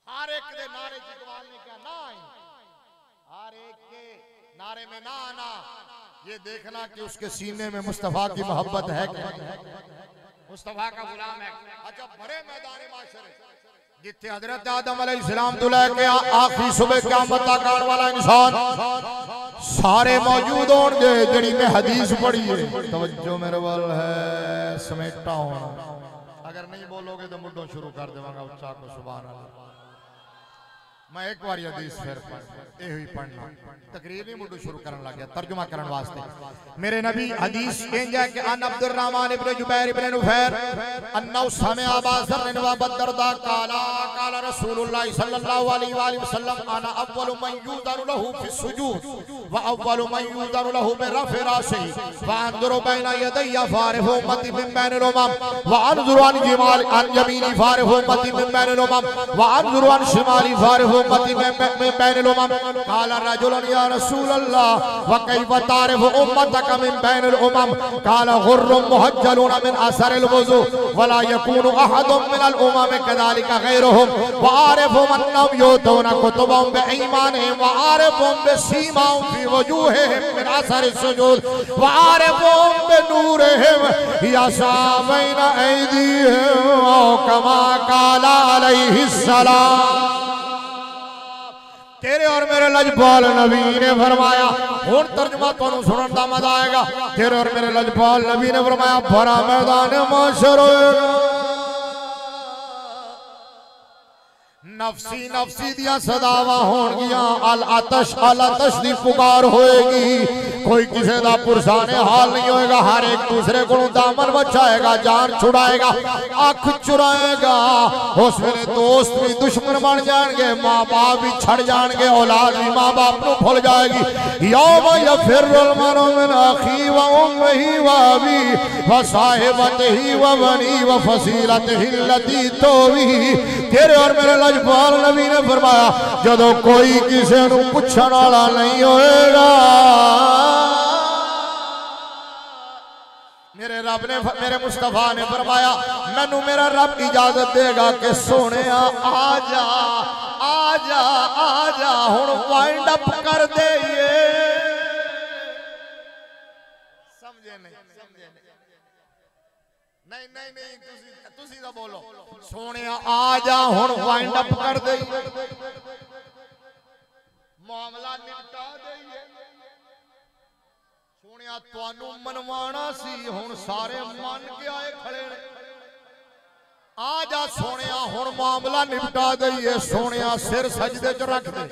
हर एक के नारे इकबाल ने कहा ना, हर एक के नारे में ना आना, ये देखना कि उसके सीने में मुस्तफा की मोहब्बत है क्या, मुस्तफा का गुलाम है। अच्छा बड़े मैदान माशरे जिथे हजरत आदम अलैहिस्सलाम तो लेके आखिरी सुबह क़यामत तक आने वाला इंसान सारे मौजूद होंगे। जड़ी में हदीस पढ़ी है, तवज्जो मेरे वाल है, समेटा होना, अगर नहीं बोलोगे तो मुड्डों शुरू कर देवांगा उच्चा को सुभान अल्लाह। मैं एक बार हदीस फिर पढ़ना, तकरीर नहीं मुड्डू शुरू करने लग गया, तर्जुमा करने वास्ते। मेरे नबी हदीस इंज है कि अन अब्दुर्रहमान इब्न जुबैर इब्न नुफैर अन्नहु समिअ अबा ज़र्र व अबू दरदा क़ाला क़ाला रसूलुल्लाह सल्लल्लाहु अलैहि वसल्लम अना अव्वलु मन युज़नु लहु फि सुजूद व अव्वलु मन युज़नु लहु बि रफ़ि रासिही व अंज़ुरु बैना यदैया फारिफ़ु उम्मती मिन बैनिल उमम व अंज़ुरु अन जिमाल अन यमीनी फारिफ़ु उम्मती मिन बैनिल उमम व अंज़ुरु अन शिमाली फारिफ़ु उम्मती मिन बैनिल उमम। क़ाला रजुलन या रसूल अल्लाह व कैफ़ तारिफ़ु उम्मतक मिन बैनिल उमम क़ाला गुर्रुम मुहज्जलून मिन असरिल वुज़ू व ला यकूनु अहदुम मिनल उमम कज़ालिका गैरुहुम व आरिफ़ुहुम अन्नहुम युतूना कुतुबहुम बिईमानिहिम व आरिफ़ुहुम बिसीमाहुम फी वजूहिहिम मिन असरिस सुजूद व आरिफ़ुहुम बिनूरिहिम यस्आ बैना ऐदीहिम कमा क़ाला अलैहिस्सलाम। तेरे और मेरे लजपाल नबी ने फरमाया, हुण तर्जुमा तुहानू सुनन दा मजा आएगा। तेरे और मेरे लजपाल नबी ने फरमाया भरा मैदान महशर नफसी नफसी दिया सदावा होणगियां, अल आतश दी पुकार होएगी। कोई किसी का पुरसाने हाल नहीं होएगा, हर एक दूसरे को दामन बचाएगा, जान छुड़ाएगा, अख चुराएगा। उस वेले दोस्त भी दुश्मन बन जाएंगे, माँ बाप भी छड़ जाएंगे, औलाद भी माँ बाप को भूल जाएगी। यौम यफिर्रुल मरउ मिन अखीही व उम्मिही व अबीही व साहिबतिही व बनीही व फसीलतिही अल्लती तुवीही। तेरे और मेरे लजपाल नबी ने फरमाया जदों कोई किसी को पुछण वाला नहीं होएगा, मेरे रब ने, मेरे मुस्तफा ने फरमाया मैनू मेरा रब इजाजत देगा कि सोने आजा आजा आजा हुण वाइंड अप कर दे। समझे नहीं, समझे नहीं, नहीं नहीं तुसी तो बोलो सोने आजा हुण वाइंड अप कर दे, मामला निपटा दे। सोनिया तुहानू मनवाना सी, हुण सारे मन के आए खड़े ने। आजा सोनिया हुण मामला निपटा दईए। सोनिया सिर सजदे च रख दे।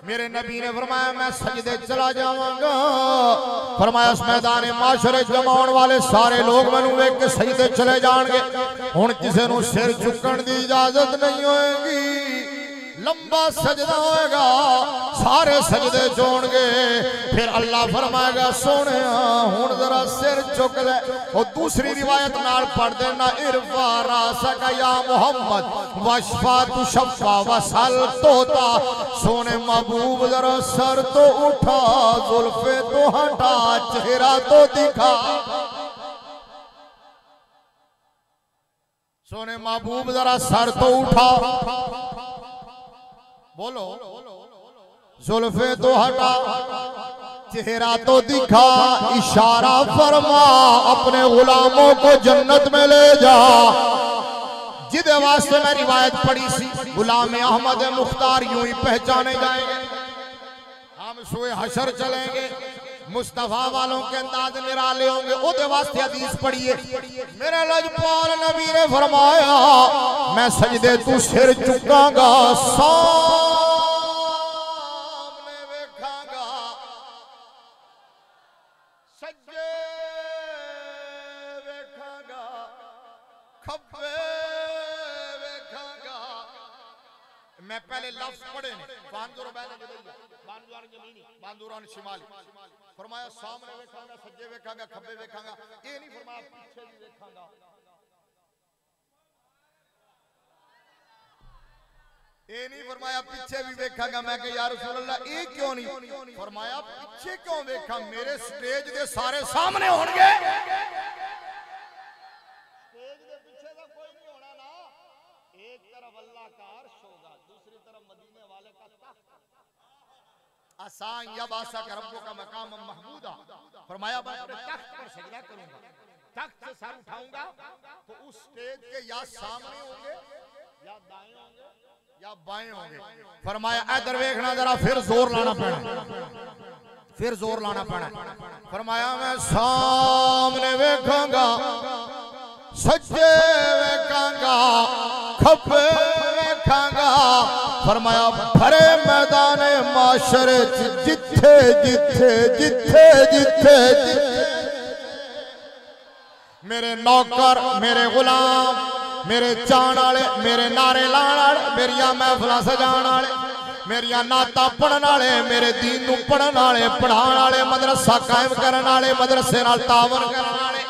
मेरे नबी ने फरमाया मैं सजदे चला जावांगा। फरमाया इस मैदान माशरे जमाउण वाले सारे लोग मैनू वेख के सजदे चले जाणगे। हुण किसी नू सिर चुकण दी इजाजत नहीं होएगी। लंबा सजदा होएगा, सारे सजदे जोड़गे। फिर अल्लाह फरमाएगा सोने हुण जरा सिर चुक ले। और दूसरी रिवायत नाल पढ़ देना इरफा रासका या मोहम्मद वशफा तु शफा वसल तोता। सोने महबूब जरा सर तो उठा, जुल्फे तो हटा, चेहरा तो दिखा। सोने महबूब जरा सर तो उठा, बोलो जुल्फे तो हटा, चेहरा तो दिखा, इशारा फरमा, अपने गुलामों को जन्नत में ले जा। जिदे वास्ते मैं रिवायत पढ़ी सी, गुलाम अहमद मुख्तार यूं ही पहचाने जाएंगे। हम सुए हशर चलेंगे, मुस्तफा वालों के अंदाज निराले होंगे। ओदे वास्ते हदीस पढ़िए, मेरे लजपाल नबी ने फरमाया मैं सजदे तू सिर झुकांगा, सामने वेखांगा, सज्जे वेखांगा, खब्बे वेखांगा। मैं पहले लफ्ज पढ़े बांदुर बांदुरान जमीनी बांदुरान शिमाली, फरमाया सामने वेखांगा, सज्जे वेखांगा, खब्बे वेखांगा। ये नहीं फरमाया पीछे भी वेखांगा। ये नहीं फरमाया पीछे भी वेखांगा। मैं कहा या रसूल अल्लाह ये क्यों नहीं? फरमाया पीछे क्यों वेखा, मेरे स्टेज दे सारे सामने होंगे, स्टेज दे पीछे तो कोई नहीं होना ना। एक तरफ अल्लाह का अर्श होगा, दूसरी तरफ मदीने वाले का तख्त। आसान या बासा का रब्बों का मकाम महमूदा। फरमाया मैं अपने तख्त पर सजदा करूंगा, तख्त से सर उठाऊंगा तो उस स्टेज के या सामने होंगे या दाएं होंगे या बाएं होंगे। फरमाया इधर देखना जरा, फिर जोर लाना पड़ा, फिर जोर लाना पड़ा। फरमाया मैं सामने वेखांगा, सज्जे वेखांगा, खब्बे वेखांगा। फरमाया भरे मैदान माशरे जिथे जिथे जिथे जिथे मेरे नौकर, मेरे गुलाम, मेरे चाण वाले, मेरे नारे लाने वाले, मेरिया महफिल सजाने वाले, मेरिया नाता पढ़ने वाले, मेरे दीन नूं पढ़ने वाले, पढ़ाने वाले, मदरसा कायम करने वाले, मदरसे नाल तावन करने वाले,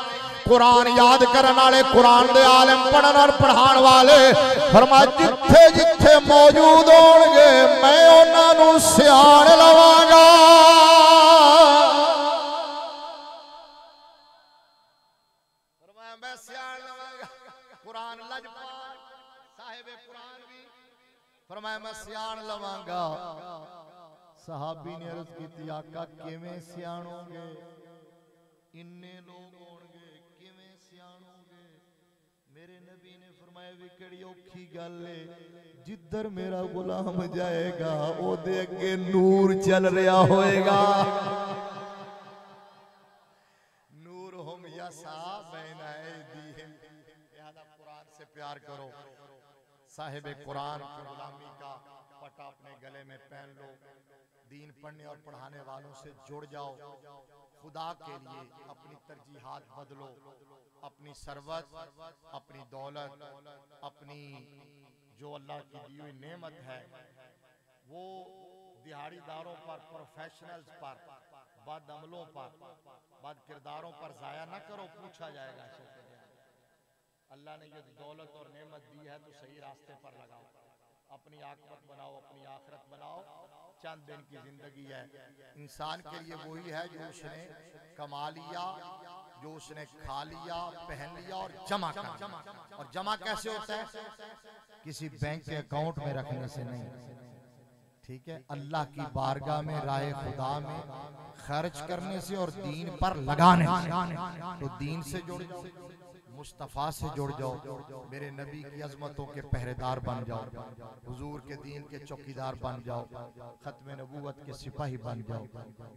कुरान याद करने वाले, कुरान दे आलिम पढ़न और पढ़ाने वाले। फरमाया जिथे जिथे मौजूद होंगे मैं उन्हां नूं सियाण लवांगा। फरमाया मैं सियाण लवांगा। कुरान लजपाल साहिब कुरान भी फरमाया मैं सियाण लवांगा। सहाबी ने अर्ज की आका किवें सियाणोगे, इन्ने लोग होंगे किवें सियाणोगे? मेरे नबी ने फरमाया भी केड़ी औखी गल है, जिधर मेरा गुलाम जाएगा ओदे अगे नूर चल रहा होएगा। नूर हम यसा बैन ऐदीहिम, लिहाजा कुरान से प्यार करो। साहिब कुरान की गुलामी का पटा अपने गले में पहन लो, दीन पढ़ने और पढ़ाने वालों से जुड़ जाओ। खुदा के लिए अपनी तरजीहात बदलो, अपनी सरवत, अपनी दौलत, अपनी जो अल्लाह की दी हुई नेमत है वो दिहाड़ीदारों पर, प्रोफेशनल्स पर, बद अमलों पर, बद किरदारों पर जाया न करो। पूछा जाएगा अल्लाह ने ये दौलत और नेमत दी है तो सही रास्ते पर लगाओ, अपनी आखिरत बनाओ, अपनी आखिरत बनाओ। चंद दिन की जिंदगी है, इंसान के लिए वही है जो उसने कमा लिया, जो उसने खा लिया, पहन लिया और जमा कर। और जमा कैसे होता है? किसी बैंक के अकाउंट में रखने से नहीं, ठीक है, अल्लाह की बारगाह में, राह खुदा में खर्च करने से और दीन पर लगाने से। तो दीन से जुड़ जाओ, मुस्तफ़ा से जुड़ जाओ, मेरे नबी की अजमतों के पहरेदार बन जाओ, हुजूर के दीन के चौकीदार बन जाओ, खत्म नबूवत के सिपाही बन जाओ।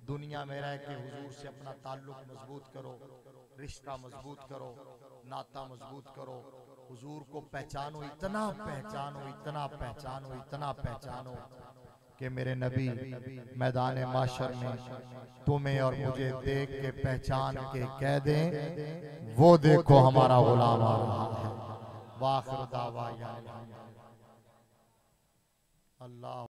दुनिया में रह के हुजूर से अपना ताल्लुक मजबूत करो, रिश्ता मजबूत करो, नाता मजबूत करो। हुजूर को पहचानो, इतना पहचानो, इतना पहचानो, इतना पहचानो कि मेरे नबी मैदान माशर में तुम्हें और मुझे देख के पहचान के कह दें वो देखो हमारा गुलाम आ रहा है। वाखिर दावा या अल्लाह।